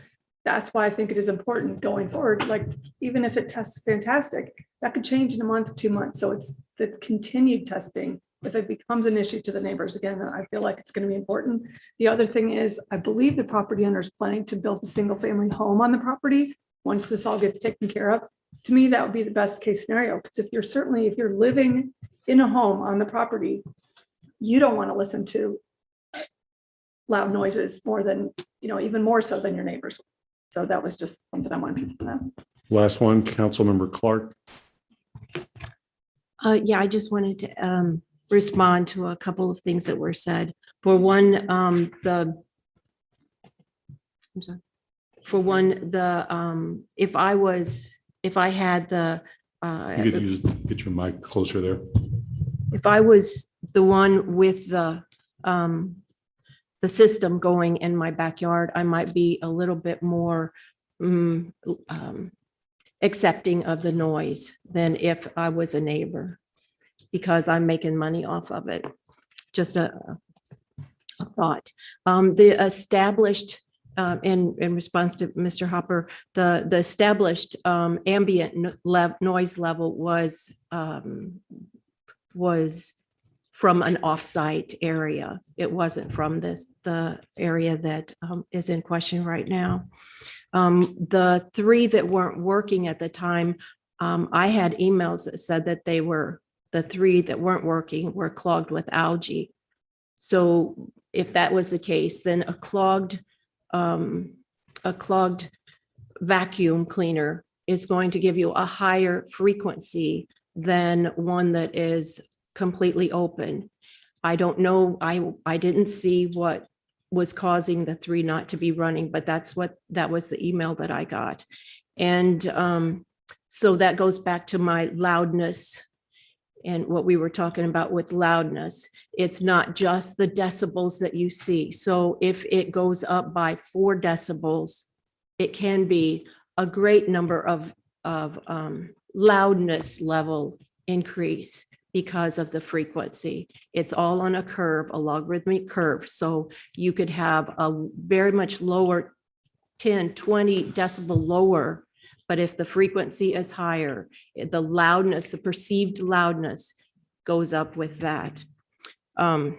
that's why I think it is important going forward. Like, even if it tests fantastic, that could change in a month, 2 months. So it's the continued testing. If it becomes an issue to the neighbors again, I feel like it's going to be important. The other thing is, I believe the property owner is planning to build a single family home on the property once this all gets taken care of. To me, that would be the best case scenario. Because if you're living in a home on the property, you don't want to listen to loud noises more than, even more so than your neighbors. So that was just something I wanted people to know. Last one, Councilmember Clark. Yeah, I just wanted to respond to a couple of things that were said. For one, if I had the You could get your mic closer there. if I was the one with the system going in my backyard, I might be a little bit more accepting of the noise than if I was a neighbor, because I'm making money off of it. Just a thought. The established, in response to Mr. Hopper, the established ambient noise level was from an offsite area. It wasn't from the area that is in question right now. The 3 that weren't working at the time, I had emails that said that the 3 that weren't working were clogged with algae. So if that was the case, then a clogged vacuum cleaner is going to give you a higher frequency than one that is completely open. I don't know. I didn't see what was causing the 3 not to be running, but that was the email that I got. And so that goes back to my loudness and what we were talking about with loudness. It's not just the decibels that you see. So if it goes up by 4 decibels, it can be a great number of loudness level increase because of the frequency. It's all on a curve, a logarithmic curve. So you could have a very much lower 10, 20 decibel lower, but if the frequency is higher, the loudness, the perceived loudness goes up with that. And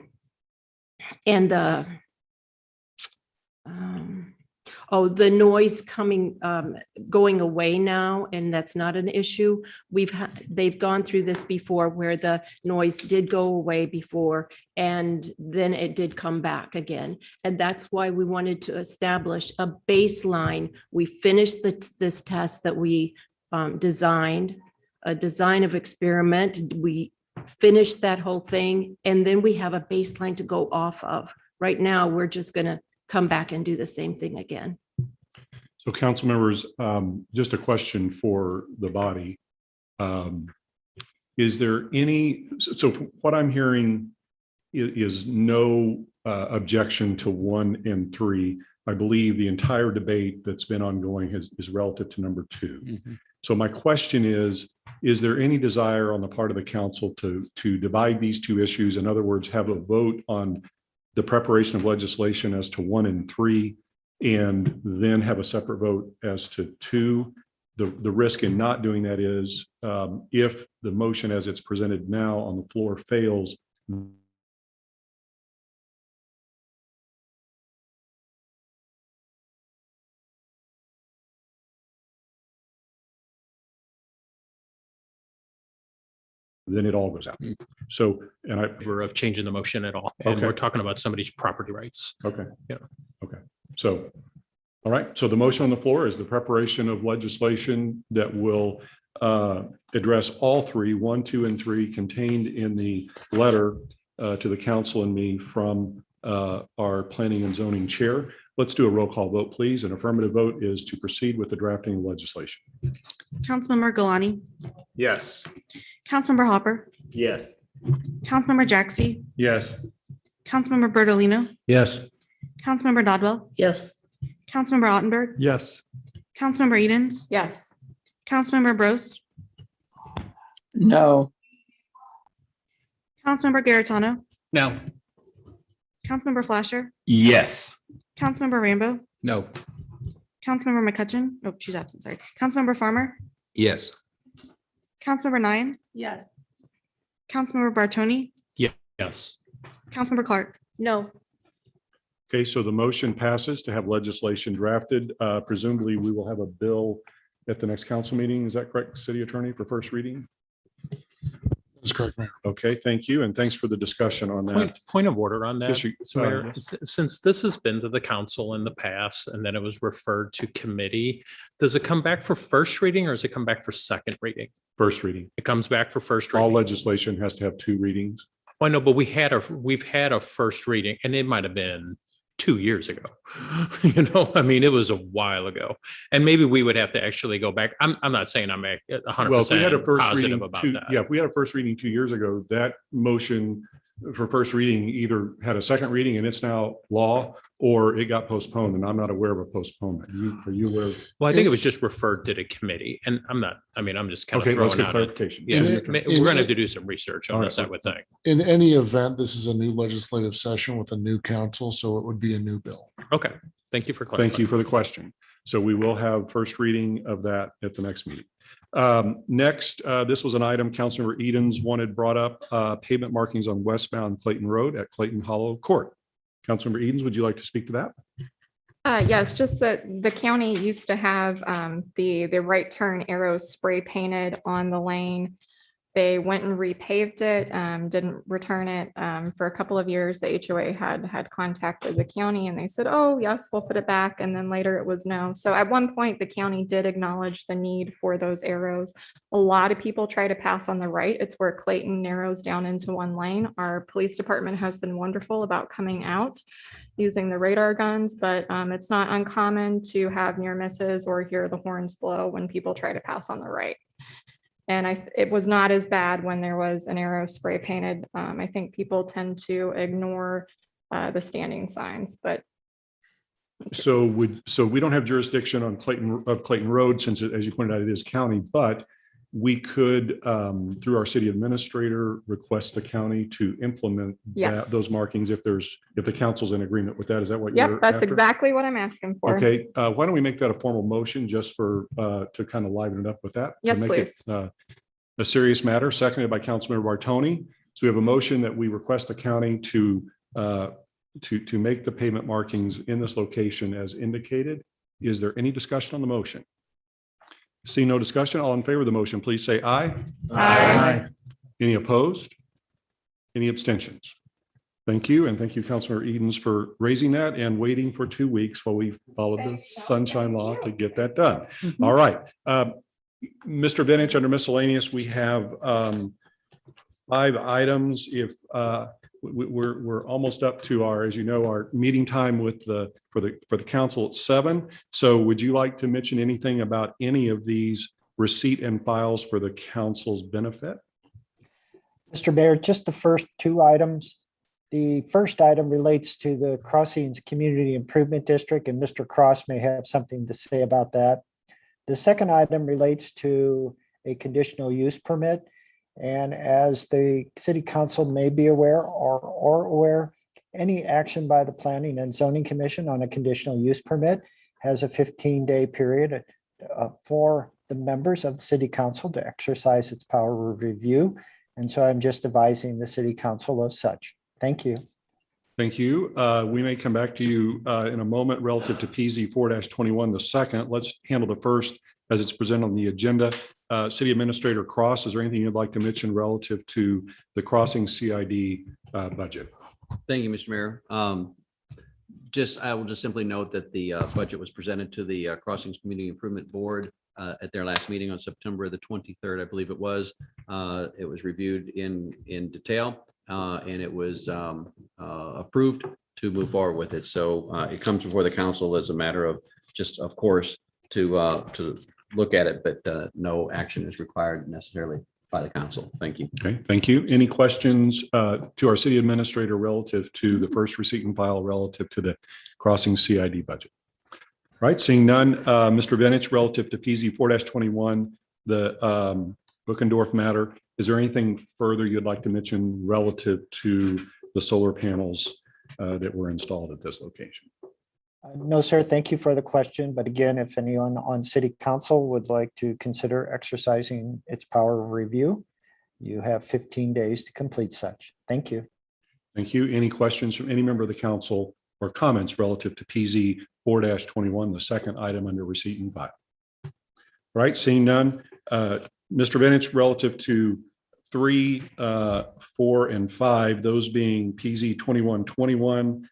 the noise going away now, and that's not an issue. They've gone through this before where the noise did go away before, and then it did come back again. And that's why we wanted to establish a baseline. We finished this test that we designed, a design of experiment. We finished that whole thing, and then we have a baseline to go off of. Right now, we're just going to come back and do the same thing again. So council members, just a question for the body. Is there any, so what I'm hearing is no objection to 1 and 3. I believe the entire debate that's been ongoing is relative to number 2. Mm-hmm. So my question is there any desire on the part of the council to divide these 2 issues? In other words, have a vote on the preparation of legislation as to 1 and 3, and then have a separate vote as to 2. The risk in not doing that is if the motion as it's presented now on the floor fails, then it all goes out. So, and We're of changing the motion at all. And Okay. we're talking about somebody's property rights. Okay. Yeah. Okay. So, all right. So the motion on the floor is the preparation of legislation that will address all 3, 1, 2, and 3 contained in the letter to the council and me from our planning and zoning chair. Let's do a roll call vote, please. An affirmative vote is to proceed with the drafting of legislation. Councilmember Galani, Yes. Councilmember Hopper, Yes. Councilmember Jaxi, Yes. Councilmember Bertolino, Yes. Councilmember Dodwell, Yes. Councilmember Ottenberg, Yes. Councilmember Edens, Yes. Councilmember Bros, No. Councilmember Garitano, No. Councilmember Flasher, Yes. Councilmember Rambo, No. Councilmember McCutcheon. Oh, she's absent. Sorry. Councilmember Farmer, Yes. Councilmember Nine, Yes. Councilmember Bartoni, Yes. Councilmember Clark. No. Okay, so the motion passes to have legislation drafted. Presumably, we will have a bill at the next council meeting. Is that correct, City Attorney, for first reading? That's correct, Mayor. Okay, thank you. And thanks for the discussion on that. Point of order on that. Yes, you- So Mayor, since this has been to the council in the past and then it was referred to committee, does it come back for first reading or does it come back for second reading? First reading. It comes back for first All reading. legislation has to have 2 readings. I know, but we've had a first reading and it might have been 2 years ago. I mean, it was a while ago. And maybe we would have to actually go back. I'm not saying I'm 100% Well, if we had a first positive reading about two, that. yeah, if we had a first reading 2 years ago, that motion for first reading either had a second reading and it's now law, or it got postponed, and I'm not aware of a postponement. Are you aware? Well, I think it was just referred to the committee, and I'm just kind of Okay, let's throwing get out. clarification. Yeah, In it- we're gonna have to do some research on All this, right. I would think. In any event, this is a new legislative session with a new council, so it would be a new bill. Okay, thank you for clarifying. Thank you for the question. So we will have first reading of that at the next meeting. Next, this was an item Councilmember Edens wanted brought up, pavement markings on westbound Clayton Road at Clayton Hollow Court. Councilmember Edens, would you like to speak to that? Yes, just that the county used to have the right turn arrows spray painted on the lane. They went and repaved it, didn't return it. For a couple of years, the HOA had contacted the county and they said, oh, yes, we'll put it back. And then later it was no. So at one point, the county did acknowledge the need for those arrows. A lot of people try to pass on the right. It's where Clayton narrows down into one lane. Our police department has been wonderful about coming out using the radar guns, but it's not uncommon to have near misses or hear the horns blow when people try to pass on the right. And it was not as bad when there was an arrow spray painted. I think people tend to ignore the standing signs, but. So we don't have jurisdiction on Clayton Road, since as you pointed out, it is county, but we could, through our city administrator, request the county to implement Yes. those markings if the council's in agreement with that. Is that what you're Yep, that's after? exactly what I'm asking for. Okay, why don't we make that a formal motion just for, to kind of liven it up with that? To Yes, make it, a serious matter, seconded by Councilmember Bartoni. So we have a motion that we request the county to make the pavement markings in this location as indicated. Is there any discussion on the motion? See no discussion, all in favor of the motion, please say aye. Aye. Any opposed? Any abstentions? Thank you, and thank you, Councilmember Edens, for raising that and waiting for 2 weeks while we followed the sunshine law to get that done. All right. Mr. Vintage, under miscellaneous, we have 5 items. If we're almost up to our, as you know, our meeting time with for the council at 7. So would you like to mention anything about any of these receipt and files for the council's benefit? Mr. Mayor, just the first 2 items. The first item relates to the Crossings Community Improvement District, and Mr. Cross may have something to say about that. The second item relates to a conditional use permit. And as the city council may be aware or aware, any action by the Planning and Zoning Commission on a conditional use permit has a 15-day period for the members of the city council to exercise its power of review. And so I'm just advising the city council of such. Thank you. Thank you. We may come back to you in a moment relative to PZ 4-21, the second. Let's handle the first as it's presented on the agenda. City Administrator Cross, is there anything you'd like to mention relative to the Crossing CID budget? Thank you, Mr. Mayor. I will just simply note that the budget was presented to the Crossings Community Improvement Board at their last meeting on September the 23rd, I believe it was. It was reviewed in detail and it was approved to move forward with it. So it comes before the council as a matter of just, of course, to look at it, but no action is required necessarily by the council. Thank you. Okay, thank you. Any questions to our city administrator relative to the first receipt and file relative to the Crossing CID budget? All right, seeing none, Mr. Vintage, relative to PZ 4-21, the Bookendorf matter, is there anything further you'd like to mention relative to the solar panels that were installed at this location? No, sir. Thank you for the question. But again, if anyone on city council would like to consider exercising its power of review, you have 15 days to complete such. Thank you. Thank you. Any questions from any member of the council or comments relative to PZ 4-21, the second item under receipt and file? All right, seeing none. Mr. Vintage, relative to 3, 4, and 5, those being PZ 2121,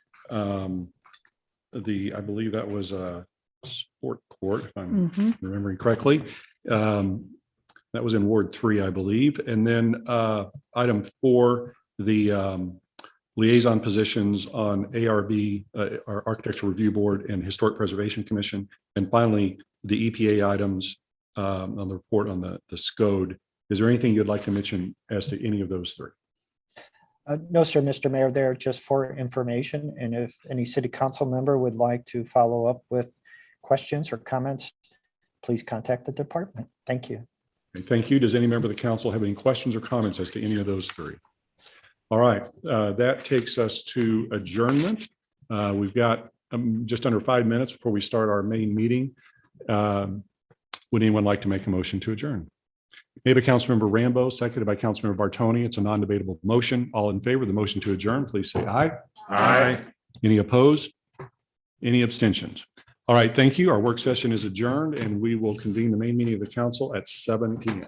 I believe that was a sport court, if I'm remembering correctly. That was in Ward 3, I believe. And then item 4, the liaison positions on ARB, our Architectural Review Board, and Historic Preservation Commission. And finally, the EPA items on the report on the SCODE. Is there anything you'd like to mention as to any of those 3? No, sir, Mr. Mayor, they're just for information. And if any city council member would like to follow up with questions or comments, please contact the department. Thank you. Okay, thank you. Does any member of the council have any questions or comments as to any of those three? All right, that takes us to adjournment. We've got just under 5 minutes before we start our main meeting. Would anyone like to make a motion to adjourn? Made by Councilmember Rambo, seconded by Councilmember Bartoni. It's a non-debatable motion. All in favor of the motion to adjourn, please say aye. Aye. Any opposed? Any abstentions? All right, thank you. Our work session is adjourned and we will convene the main meeting of the council at 7 p.m.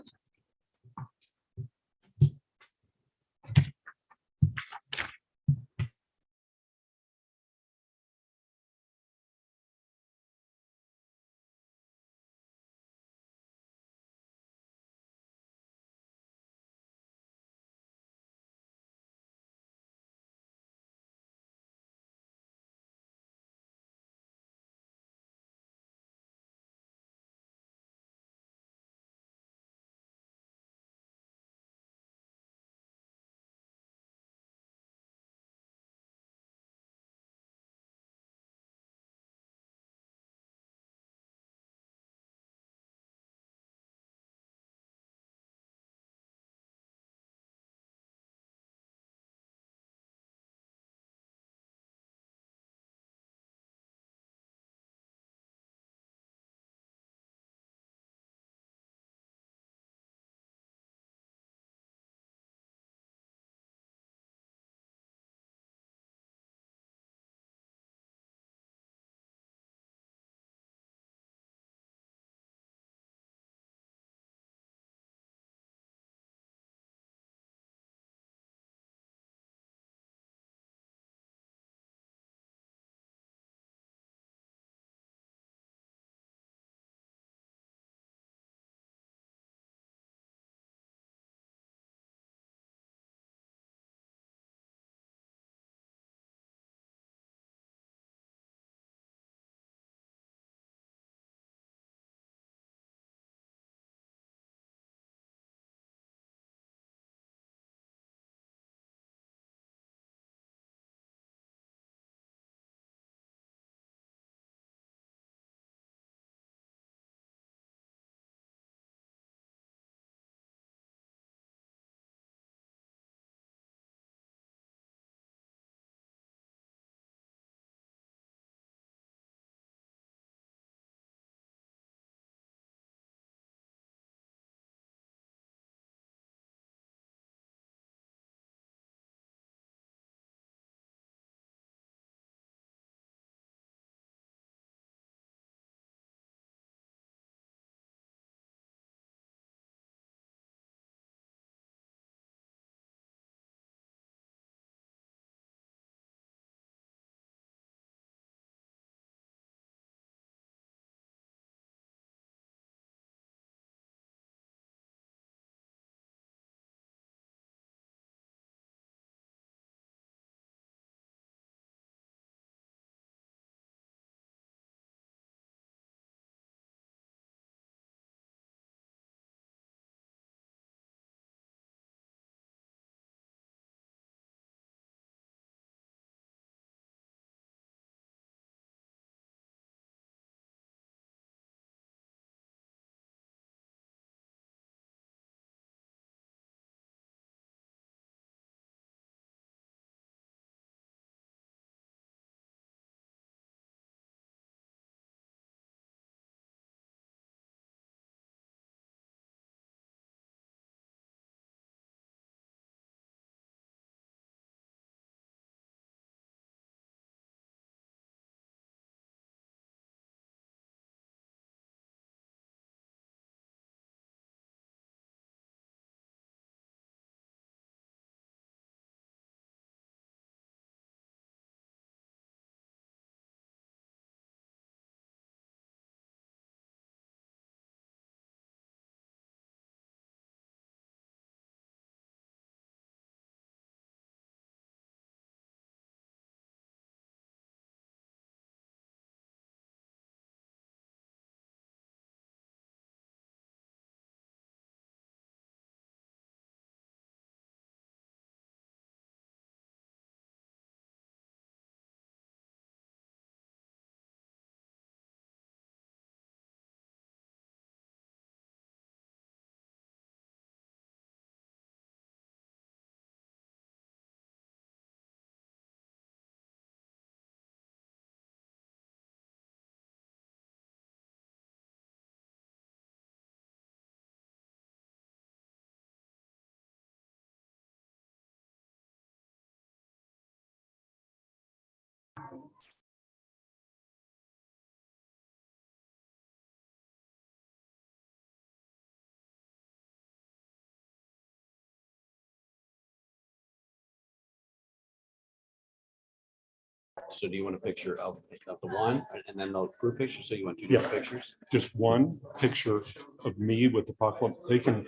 So do you want a picture of the one and then the group picture? So you want two Yeah. different pictures? Just one picture of me with the proclamation. They can.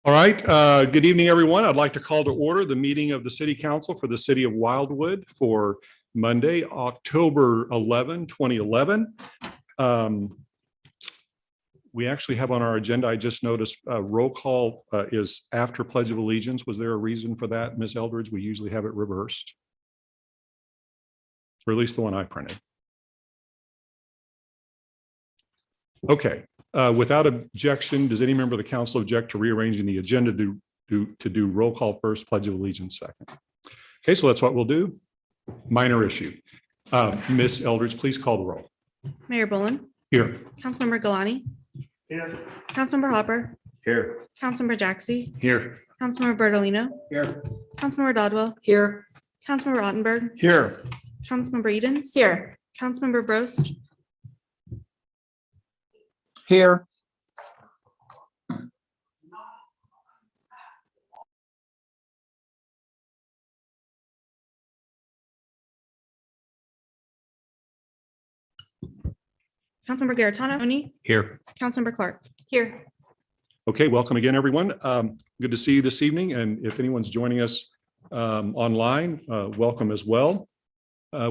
All right, good evening, everyone. I'd like to call to order the meeting of the City Council for the City of Wildwood for Monday, October 11, 2011. We actually have on our agenda, I just noticed, roll call is after Pledge of Allegiance. Was there a reason for that, Ms. Eldridge? We usually have it reversed. Or at least the one I printed. Okay, without objection, does any member of the council object to rearranging the agenda to do roll call first, Pledge of Allegiance second? Okay, so that's what we'll do. Minor issue. Ms. Eldridge, please call the roll. Mayor Bullen, Here. Councilmember Galani, Here. Councilmember Hopper, Here. Councilmember Jaxi, Here. Councilmember Bertolino, Here. Councilmember Dodwell, Here. Councilmember Ottenberg, Here. Councilmember Edens, Here. Councilmember Brost, Here. Councilmember Garitano, Here. Councilmember Clark. Here. Okay, welcome again, everyone. Good to see you this evening. And if anyone's joining us online, welcome as well.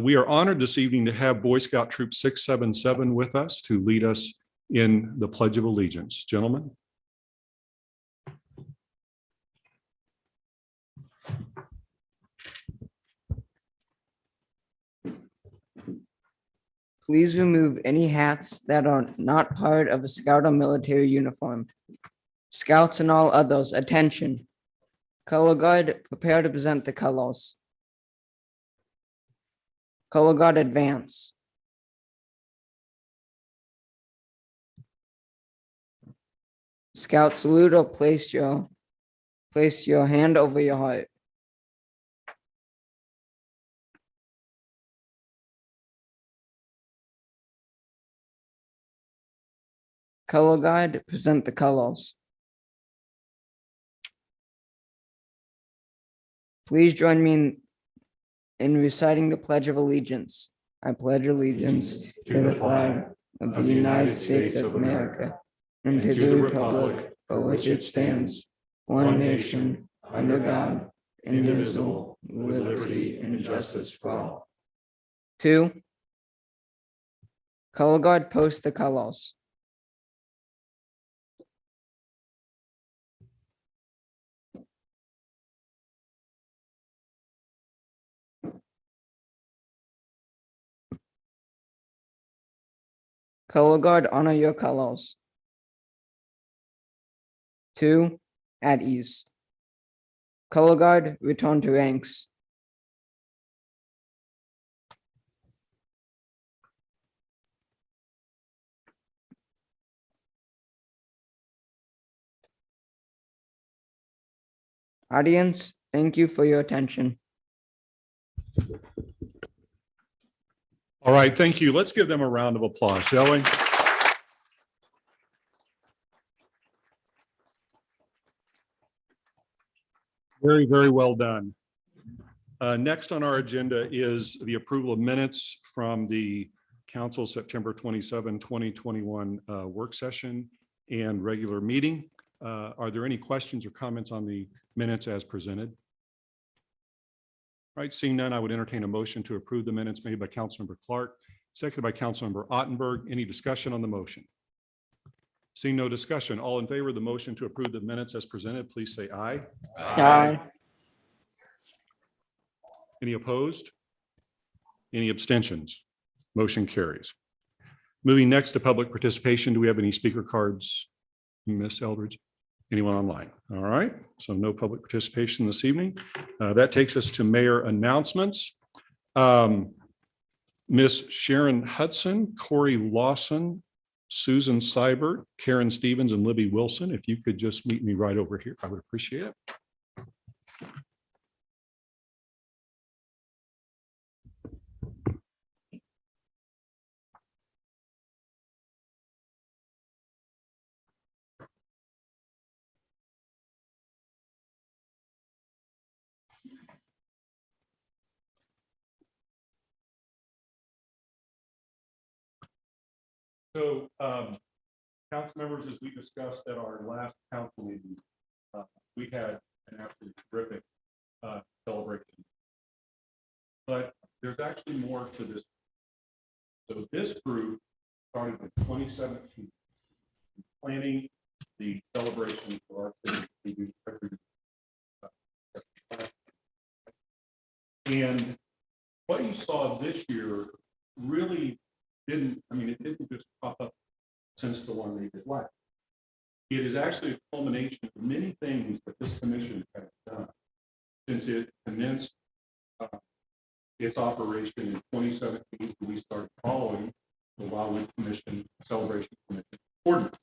We are honored this evening to have Boy Scout Troop 677 with us to lead us in the Pledge of Allegiance. Gentlemen. Please remove any hats that are not part of a scout or military uniform. Scouts and all others, attention. Color guard, prepare to present the colors. Color guard, advance. Scout salute or place your hand over your heart. Color guard, present the colors. Please join me in reciting the Pledge of Allegiance. I pledge allegiance to the flag of the United States of America and to the republic for which it stands, one nation, under God, indivisible, with liberty and justice for all. 2. Color guard, post the colors. Color guard, honor your colors. 2. At ease. Color guard, return to ranks. Audience, thank you for your attention. All right, thank you. Let's give them a round of applause, shall we? Very, very well done. Next on our agenda is the approval of minutes from the council September 27, 2021 work session and regular meeting. Are there any questions or comments on the minutes as presented? All right, seeing none, I would entertain a motion to approve the minutes made by Councilmember Clark, seconded by Councilmember Ottenberg. Any discussion on the motion? Seeing no discussion, all in favor of the motion to approve the minutes as presented, please say aye. Aye. Any opposed? Any abstentions? Motion carries. Moving next to public participation. Do we have any speaker cards, Ms. Eldridge? Anyone online? All right, so no public participation this evening. That takes us to mayor announcements. Miss Sharon Hudson, Corey Lawson, Susan Seibert, Karen Stevens, and Libby Wilson. If you could just meet me right over here, I would appreciate it. So, council members, as we discussed at our last council meeting, we had an absolutely terrific celebration. But there's actually more to this. So this group started in 2017, planning the celebration for our city. We do every, and what you saw this year really didn't, I mean, it didn't just pop up since the one they did last. It is actually a culmination of many things that this commission has done since it commenced its operation in 2017. We started following the Wildwood Commission Celebration Commission ordinance.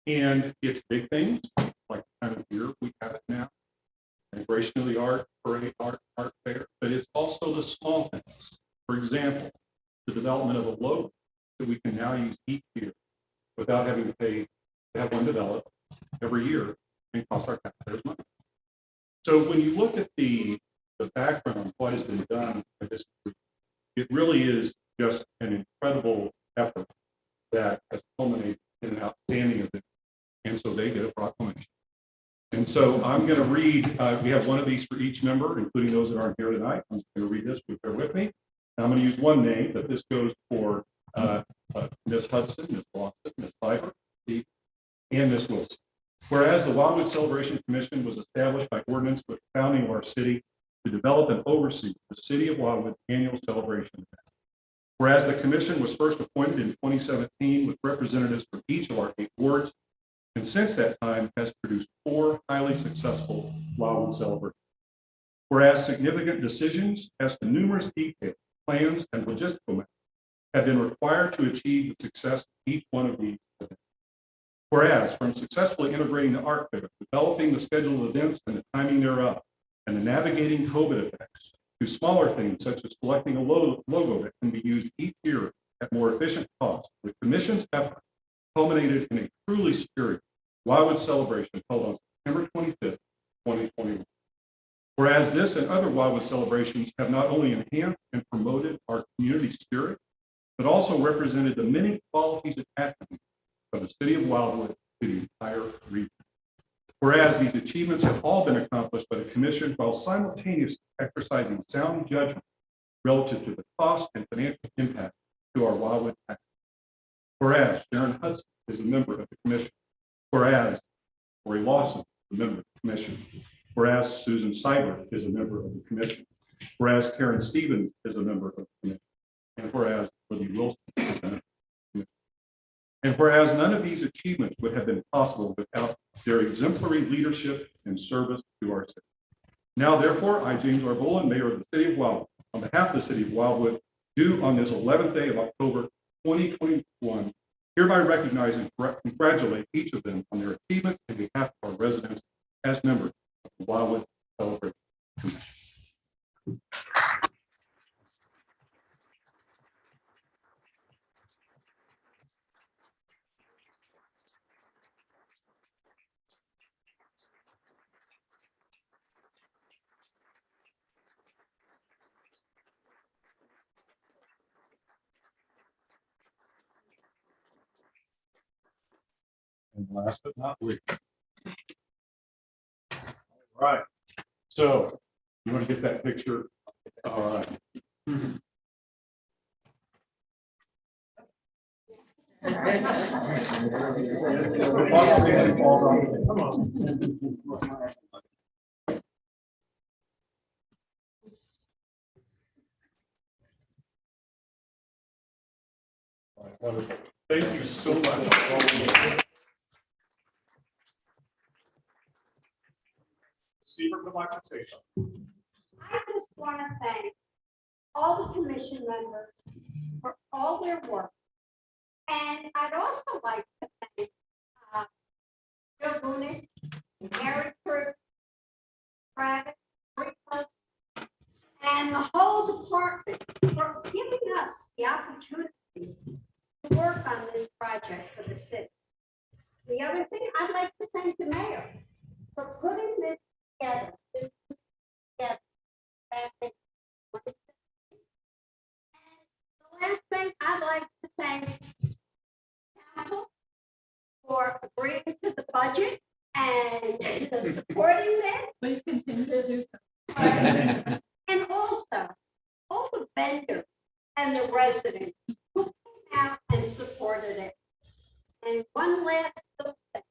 And it's big things like the kind of year we have it now, integration of the art, parade, art fair, but it's also the small things. For example, the development of a logo that we can now use each year without having to pay to have one developed every year and cost our taxpayers money. So when you look at the background of what has been done by this group, it really is just an incredible effort that has culminated in an outstanding event. And so they get a proclamation. And so I'm going to read, we have one of these for each member, including those that aren't here tonight. I'm going to read this, bear with me. I'm going to use one name, but this goes for Ms. Hudson, Ms. Lawson, Ms. Fiber, and Ms. Wilson. Whereas the Wildwood Celebration Commission was established by ordinance with the founding of our city to develop and oversee the City of Wildwood annual celebration event. Whereas the commission was first appointed in 2017 with representatives from each of our 8 wards, and since that time has produced 4 highly successful Wildwood celebrations. Whereas significant decisions as to numerous details, plans, and logistical matters have been required to achieve the success of each one of these events. Whereas from successfully integrating the art fair, developing the schedule of events and the timing thereof, and the navigating COVID effects, to smaller things such as selecting a logo that can be used each year at more efficient cost, the commission's effort culminated in a truly spirited Wildwood celebration held on September 25th, 2021. Whereas this and other Wildwood celebrations have not only enhanced and promoted our community spirit, but also represented the many qualities and attributes of the city of Wildwood to the entire region. Whereas these achievements have all been accomplished by the commission while simultaneously exercising sound judgment relative to the cost and financial impact to our Wildwood taxpayers. Whereas Sharon Hudson is a member of the commission. Whereas Lori Lawson is a member of the commission. Whereas Susan Seibert is a member of the commission. Whereas Karen Stevens is a member of the commission. And whereas Libby Wilson is a member of the commission. And whereas none of these achievements would have been possible without their exemplary leadership and service to our city. Now, therefore, I, James R. Boland, Mayor of the City of Wildwood, on behalf of the City of Wildwood, do on this 11th day of October 2021, hereby recognize and congratulate each of them on their achievements on behalf of our residents as members of the Wildwood Celebration Commission. And last but not least. All right. So you want to get that picture? All right. Wonderful. Thank you so much. Seaver would like to say something. I just want to thank all the commission members for all their work. And I'd also like to thank Joe Boonick, Eric Kirk, Travis, and the whole department for giving us the opportunity to work on this project for the city. The other thing, I'd like to thank the mayor for putting this together. And the last thing I'd like to thank for agreeing to the budget and supporting this. Please continue to do. And also, all the vendors and the residents who came out and supported it. And one last little thing.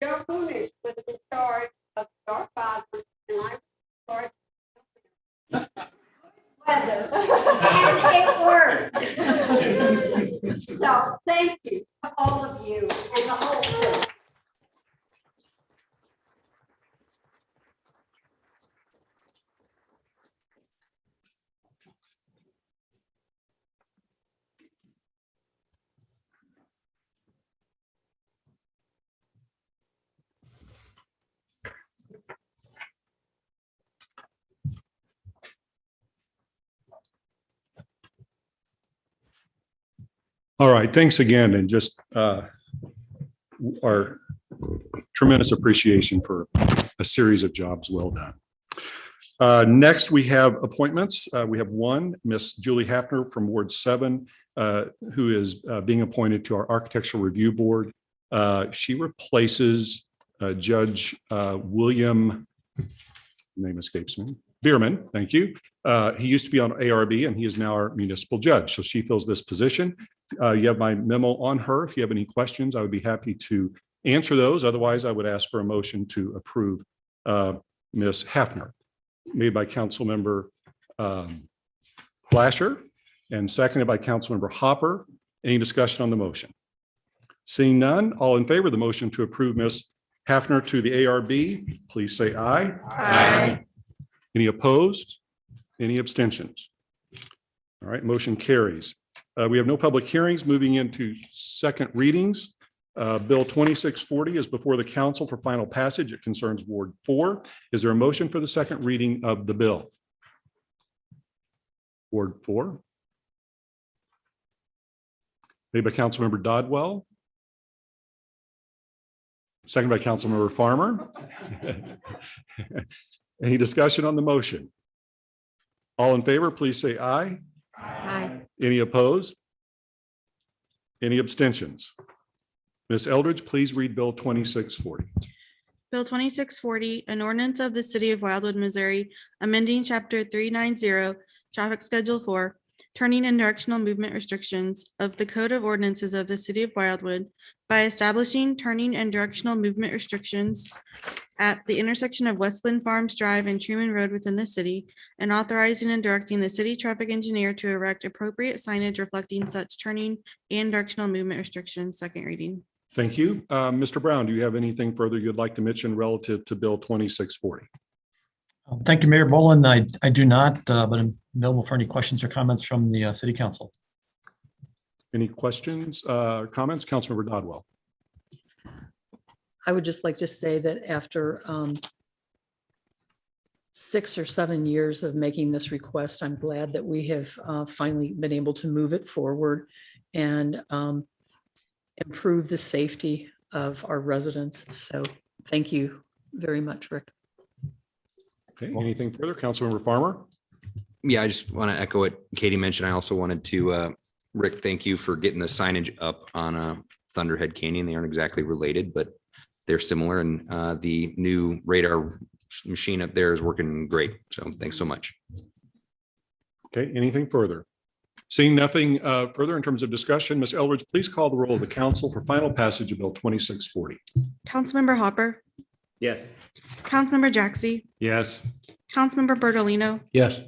Joe Boonish was in charge of Star Father, and I was in charge of weather, and it worked. So thank you to all of you and the whole crew. All right, thanks again, and just our tremendous appreciation for a series of jobs well done. Next, we have appointments. We have one, Miss Julie Hafner from Ward 7, who is being appointed to our Architectural Review Board. She replaces Judge William, name escapes me, Bierman, thank you. He used to be on ARB and he is now our municipal judge. So she fills this position. You have my memo on her. If you have any questions, I would be happy to answer those. Otherwise, I would ask for a motion to approve Ms. Hafner, made by Councilmember Flasher and seconded by Councilmember Hopper. Any discussion on the motion? Seeing none, all in favor of the motion to approve Ms. Hafner to the ARB, please say aye. Aye. Any opposed? Any abstentions? All right, motion carries. We have no public hearings. Moving into second readings. Bill 2640 is before the council for final passage. It concerns Ward 4. Is there a motion for the second reading of the bill? Ward 4. Made by Councilmember Dodwell. Second by Councilmember Farmer. Any discussion on the motion? All in favor, please say aye. Aye. Any opposed? Any abstentions? Ms. Eldridge, please read Bill 2640. Bill 2640, an ordinance of the city of Wildwood, Missouri, amending chapter 390, traffic schedule 4, turning and directional movement restrictions of the Code of Ordinances of the city of Wildwood by establishing turning and directional movement restrictions at the intersection of Westland Farms Drive and Truman Road within the city, and authorizing and directing the city traffic engineer to erect appropriate signage reflecting such turning and directional movement restrictions. Second reading. Thank you. Mr. Brown, do you have anything further you'd like to mention relative to Bill 2640? Thank you, Mayor Boland. I do not, but I'm available for any questions or comments from the city council. Any questions, comments? Councilmember Dodwell. I would just like to say that after 6 or 7 years of making this request, I'm glad that we have finally been able to move it forward and improve the safety of our residents. So thank you very much, Rick. Okay, anything further? Councilmember Farmer? Yeah, I just want to echo what Katie mentioned. I also wanted to, Rick, thank you for getting the signage up on Thunderhead Canyon. They aren't exactly related, but they're similar. And the new radar machine up there is working great. So thanks so much. Okay, anything further? Seeing nothing further in terms of discussion, Ms. Eldridge, please call the roll of the council for final passage of Bill 2640. Councilmember Hopper, Yes. Councilmember Jaxi, Yes. Councilmember Bertolino, Yes.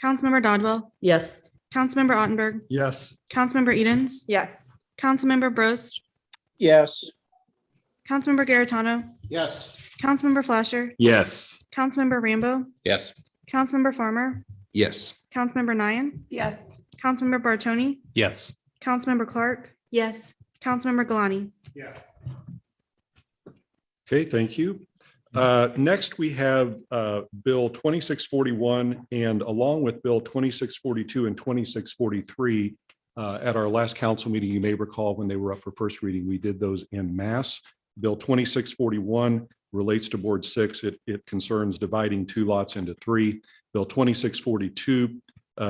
Councilmember Dodwell, Yes. Councilmember Ottenberg, Yes. Councilmember Edens, Yes. Councilmember Brost, Yes. Councilmember Garitano, Yes. Councilmember Flasher, Yes. Councilmember Rambo, Yes. Councilmember Farmer, Yes. Councilmember Nyan, Yes. Councilmember Bartoni, Yes. Councilmember Clark, Yes. Councilmember Galani. Yes. Okay, thank you. Next, we have Bill 2641, and along with Bill 2642 and 2643, at our last council meeting, you may recall when they were up for first reading, we did those en masse. Bill 2641 relates to Board 6. It concerns dividing 2 lots into 3. Bill 2642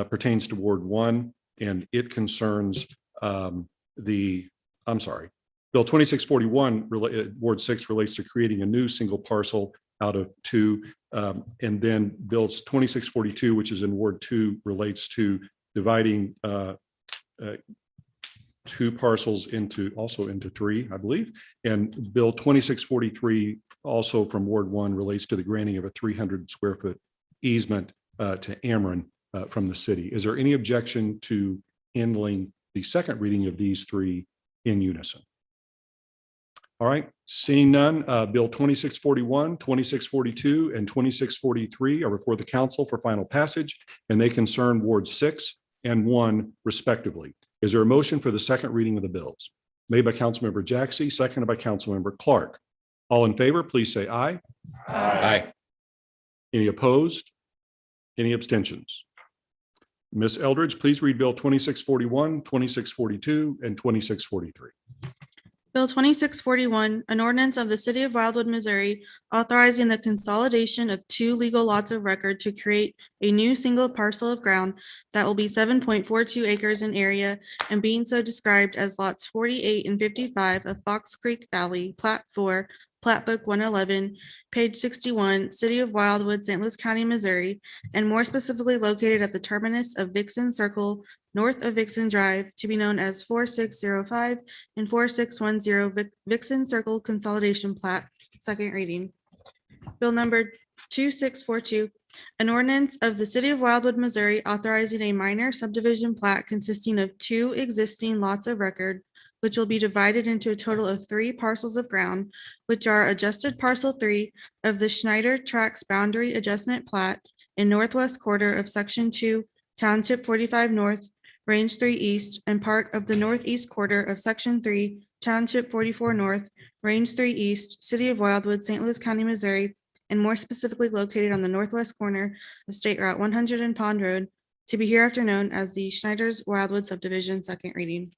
pertains to Ward 1, and it concerns Bill 2641, Ward 6 relates to creating a new single parcel out of two. And then Bills 2642, which is in Ward 2, relates to dividing two parcels into three, I believe. And Bill 2643, also from Ward 1, relates to the granting of a 300 square foot easement to Ameren from the city. Is there any objection to handling the second reading of these three in unison? All right, seeing none, Bill 2641, 2642, and 2643 are before the council for final passage, and they concern Ward 6 and 1 respectively. Is there a motion for the second reading of the bills? Made by Councilmember Jaxie, seconded by Councilmember Clark. All in favor, please say aye. Aye. Any opposed? Any abstentions? Ms. Eldridge, please read Bill 2641, 2642, and 2643. Bill 2641, an ordinance of the city of Wildwood, Missouri, authorizing the consolidation of two legal lots of record to create a new single parcel of ground that will be 7.42 acres in area and being so described as lots 48 and 55 of Fox Creek Valley, Plat 4, Plat Book 111, page 61, City of Wildwood, St. Louis County, Missouri, and more specifically located at the terminus of Vixen Circle, north of Vixen Drive, to be known as 4605 and 4610 Vixen Circle Consolidation Plat, second reading. Bill number 2642, an ordinance of the city of Wildwood, Missouri, authorizing a minor subdivision plat consisting of two existing lots of record, which will be divided into a total of three parcels of ground, which are adjusted parcel 3 of the Schneider Tracks Boundary Adjustment Plat in northwest quarter of section 2, Township 45 North, Range 3 East, and part of the northeast quarter of section 3, Township 44 North, Range 3 East, City of Wildwood, St. Louis County, Missouri, and more specifically located on the northwest corner of State Route 100 and Pond Road, to be hereafter known as the Schneider's Wildwood subdivision, second reading.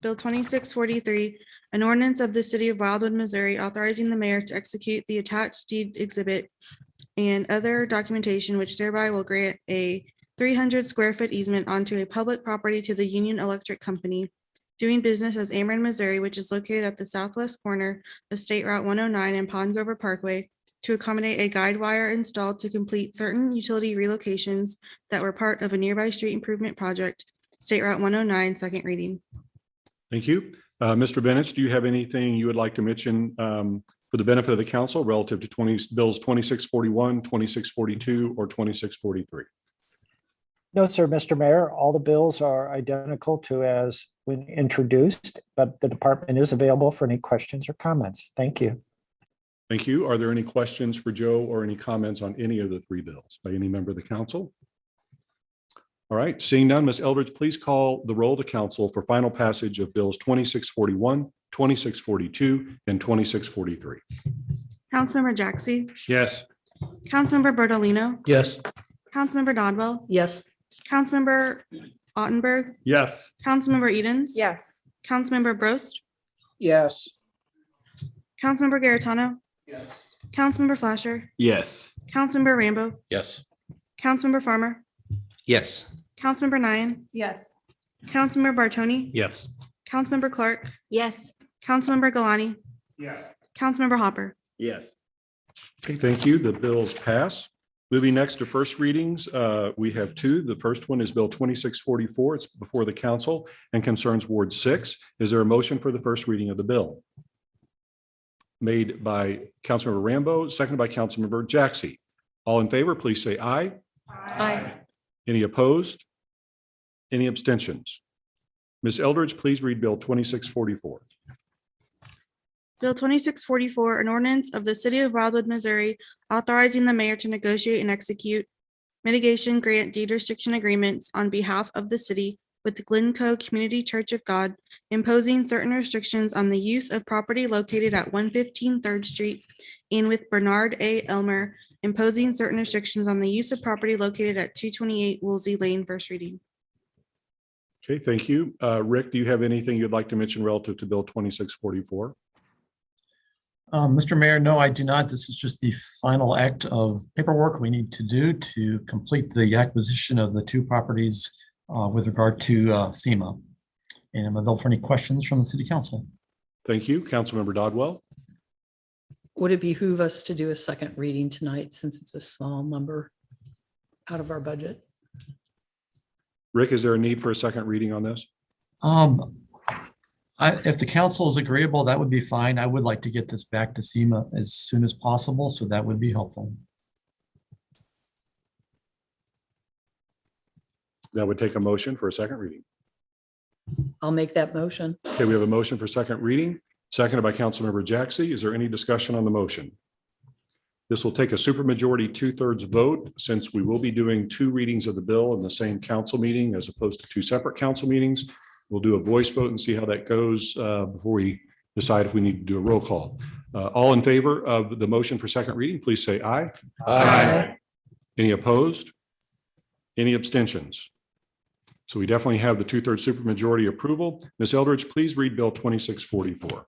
Bill 2643, an ordinance of the city of Wildwood, Missouri, authorizing the mayor to execute the attached deed exhibit and other documentation which thereby will grant a 300 square foot easement onto a public property to the Union Electric Company, doing business as Ameren, Missouri, which is located at the southwest corner of State Route 109 and Pond Grover Parkway, to accommodate a guide wire installed to complete certain utility relocations that were part of a nearby street improvement project, State Route 109, second reading. Thank you. Mr. Bennett, do you have anything you would like to mention for the benefit of the council relative to bills 2641, 2642, or 2643? No, sir, Mr. Mayor, all the bills are identical to as when introduced, but the department is available for any questions or comments. Thank you. Thank you. Are there any questions for Joe or any comments on any of the three bills by any member of the council? All right, seeing none, Ms. Eldridge, please call the roll of the council for final passage of bills 2641, 2642, and 2643. Councilmember Jaxie, Yes. Councilmember Bertolino, Yes. Councilmember Dodwell, Yes. Councilmember Ottenberg, Yes. Councilmember Edens. Yes. Councilmember Brost, Yes. Councilmember Garitano. Yes. Councilmember Flasher, Yes. Councilmember Rambo, Yes. Councilmember Farmer, Yes. Councilmember Nyan, Yes. Councilmember Bartoni, Yes. Councilmember Clark, Yes. Councilmember Galani, Yes. Councilmember Hopper. Yes. Okay, thank you. The bills pass. Moving next to first readings, we have two. The first one is Bill 2644. It's before the council and concerns Ward 6. Is there a motion for the first reading of the bill? Made by Councilmember Rambo, seconded by Councilmember Jaxie. All in favor, please say aye. Aye. Any opposed? Any abstentions? Ms. Eldridge, please read Bill 2644. Bill 2644, an ordinance of the city of Wildwood, Missouri, authorizing the mayor to negotiate and execute mitigation grant deed restriction agreements on behalf of the city with the Glencoe Community Church of God, imposing certain restrictions on the use of property located at 115 3rd Street, and with Bernard A. Elmer, imposing certain restrictions on the use of property located at 228 Woolsey Lane, first reading. Okay, thank you. Rick, do you have anything you'd like to mention relative to Bill 2644? Mr. Mayor, no, I do not. This is just the final act of paperwork we need to do to complete the acquisition of the two properties with regard to SEMA. And I'm available for any questions from the city council. Thank you. Councilmember Dodwell. Would it behoove us to do a second reading tonight since it's a small number out of our budget? Rick, is there a need for a second reading on this? If the council is agreeable, that would be fine. I would like to get this back to SEMA as soon as possible, so that would be helpful. That would take a motion for a second reading. I'll make that motion. Okay, we have a motion for second reading, seconded by Councilmember Jaxi. Is there any discussion on the motion? This will take a supermajority 2/3 vote, since we will be doing 2 readings of the bill in the same council meeting as opposed to 2 separate council meetings. We'll do a voice vote and see how that goes before we decide if we need to do a roll call. All in favor of the motion for second reading, please say aye. Aye. Any opposed? Any abstentions? So we definitely have the 2/3 supermajority approval. Ms. Eldridge, please read Bill 2644.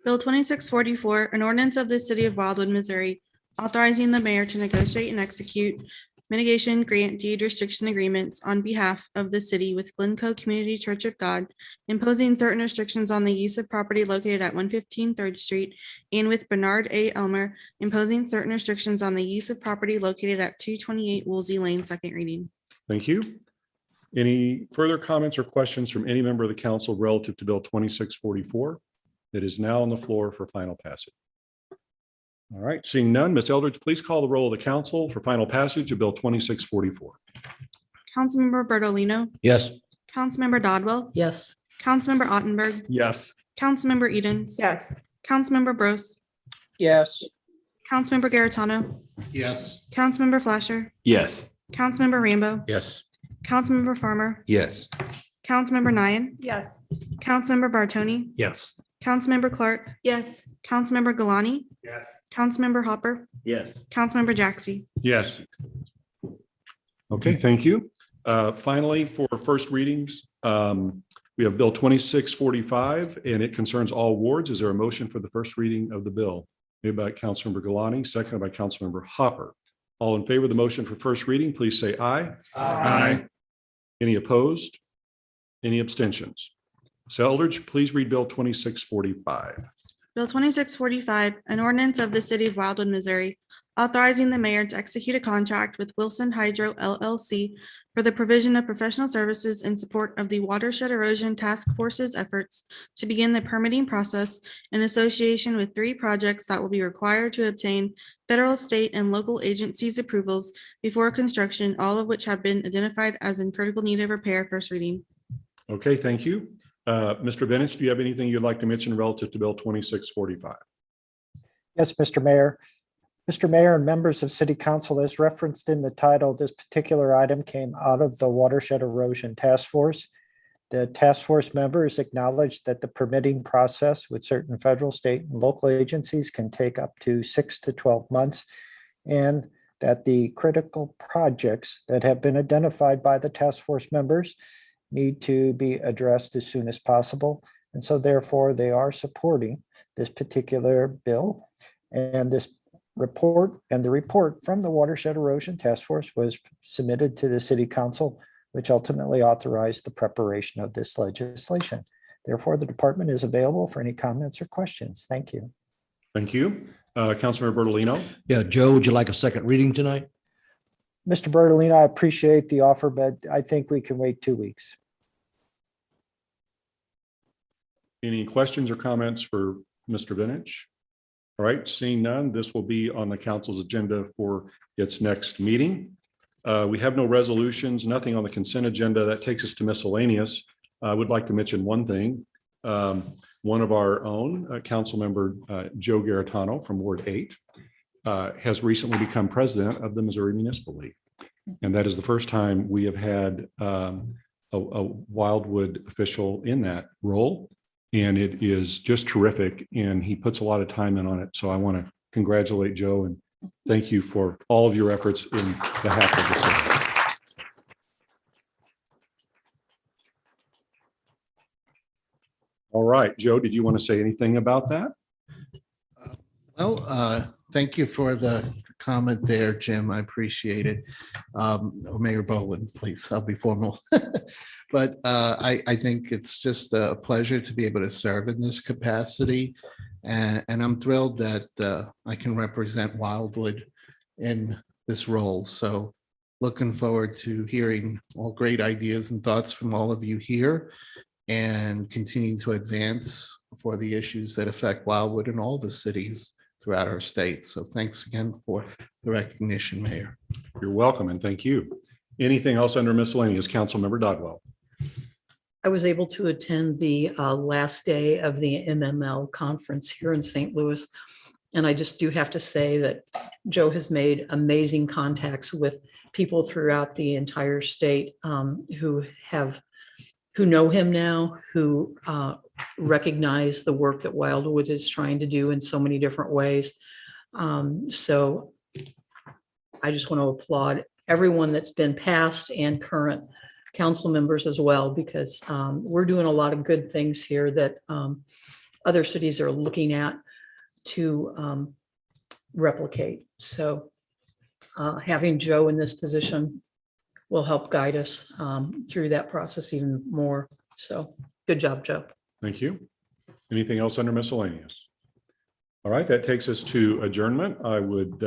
Bill 2644, an ordinance of the city of Wildwood, Missouri, authorizing the mayor to negotiate and execute mitigation grant deed restriction agreements on behalf of the city with Glencoe Community Church of God, imposing certain restrictions on the use of property located at 115 3rd Street, and with Bernard A. Elmer, imposing certain restrictions on the use of property located at 228 Woolsey Lane, second reading. Thank you. Any further comments or questions from any member of the council relative to Bill 2644 that is now on the floor for final passage? All right, seeing none, Ms. Eldridge, please call the roll of the council for final passage of Bill 2644. Councilmember Bertolino, Yes. Councilmember Dodwell, Yes. Councilmember Ottenberg, Yes. Councilmember Edens, Yes. Councilmember Bros, Yes. Councilmember Garitano, Yes. Councilmember Flasher, Yes. Councilmember Rambo, Yes. Councilmember Farmer, Yes. Councilmember Nyan, Yes. Councilmember Bartoni, Yes. Councilmember Clark, Yes. Councilmember Galani, Yes. Councilmember Hopper, Yes. Councilmember Jaxi. Yes. Okay, thank you. Finally, for first readings, we have Bill 2645, and it concerns all wards. Is there a motion for the first reading of the bill? Made by Councilmember Galani, seconded by Councilmember Hopper. All in favor of the motion for first reading, please say aye. Aye. Any opposed? Any abstentions? So Eldridge, please read Bill 2645. Bill 2645, an ordinance of the city of Wildwood, Missouri, authorizing the mayor to execute a contract with Wilson Hydro LLC for the provision of professional services in support of the Watershed Erosion Task Force's efforts to begin the permitting process in association with 3 projects that will be required to obtain federal, state, and local agencies' approvals before construction, all of which have been identified as in critical need of repair. First reading. Okay, thank you. Mr. Bennett, do you have anything you'd like to mention relative to Bill 2645? Yes, Mr. Mayor. Mr. Mayor and members of City Council, as referenced in the title, this particular item came out of the Watershed Erosion Task Force. The task force members acknowledged that the permitting process with certain federal, state, and local agencies can take up to 6 to 12 months, and that the critical projects that have been identified by the task force members need to be addressed as soon as possible. And so therefore, they are supporting this particular bill. And this report and the report from the Watershed Erosion Task Force was submitted to the City Council, which ultimately authorized the preparation of this legislation. Therefore, the department is available for any comments or questions. Thank you. Thank you. Councilmember Bertolino. Yeah, Joe, would you like a second reading tonight? Mr. Bertolino, I appreciate the offer, but I think we can wait 2 weeks. Any questions or comments for Mr. Vintage? All right, seeing none, this will be on the council's agenda for its next meeting. We have no resolutions, nothing on the consent agenda. That takes us to miscellaneous. I would like to mention one thing. One of our own, council member Joe Garitano from Ward 8, has recently become president of the Missouri Municipal League. And that is the first time we have had a Wildwood official in that role. And it is just terrific. And he puts a lot of time in on it. So I want to congratulate Joe and thank you for all of your efforts in behalf of the city. All right, Joe, did you want to say anything about that? Well, thank you for the comment there, Jim. I appreciate it. Or Mayor Bowen, please, I'll be formal. But I think it's just a pleasure to be able to serve in this capacity. And I'm thrilled that I can represent Wildwood in this role. So looking forward to hearing all great ideas and thoughts from all of you here and continuing to advance for the issues that affect Wildwood and all the cities throughout our state. So thanks again for the recognition, Mayor. You're welcome, and thank you. Anything else under miscellaneous? Councilmember Dodwell. I was able to attend the last day of the MML conference here in St. Louis. And I just do have to say that Joe has made amazing contacts with people throughout the entire state who know him now, who recognize the work that Wildwood is trying to do in so many different ways. So I just want to applaud everyone that's been past and current council members as well, because we're doing a lot of good things here that other cities are looking at to replicate. So having Joe in this position will help guide us through that process even more. So good job, Joe. Thank you. Anything else under miscellaneous? All right, that takes us to adjournment. I would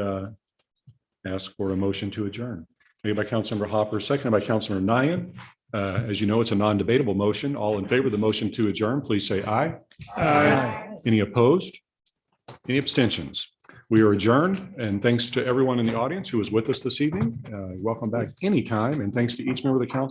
ask for a motion to adjourn. Made by Councilmember Hopper, seconded by Councilmember Nyan. As you know, it's a non-debatable motion. All in favor of the motion to adjourn, please say aye. Aye. Any opposed? Any abstentions? We are adjourned, and thanks to everyone in the audience who was with us this evening. Welcome back anytime, and thanks to each member of the council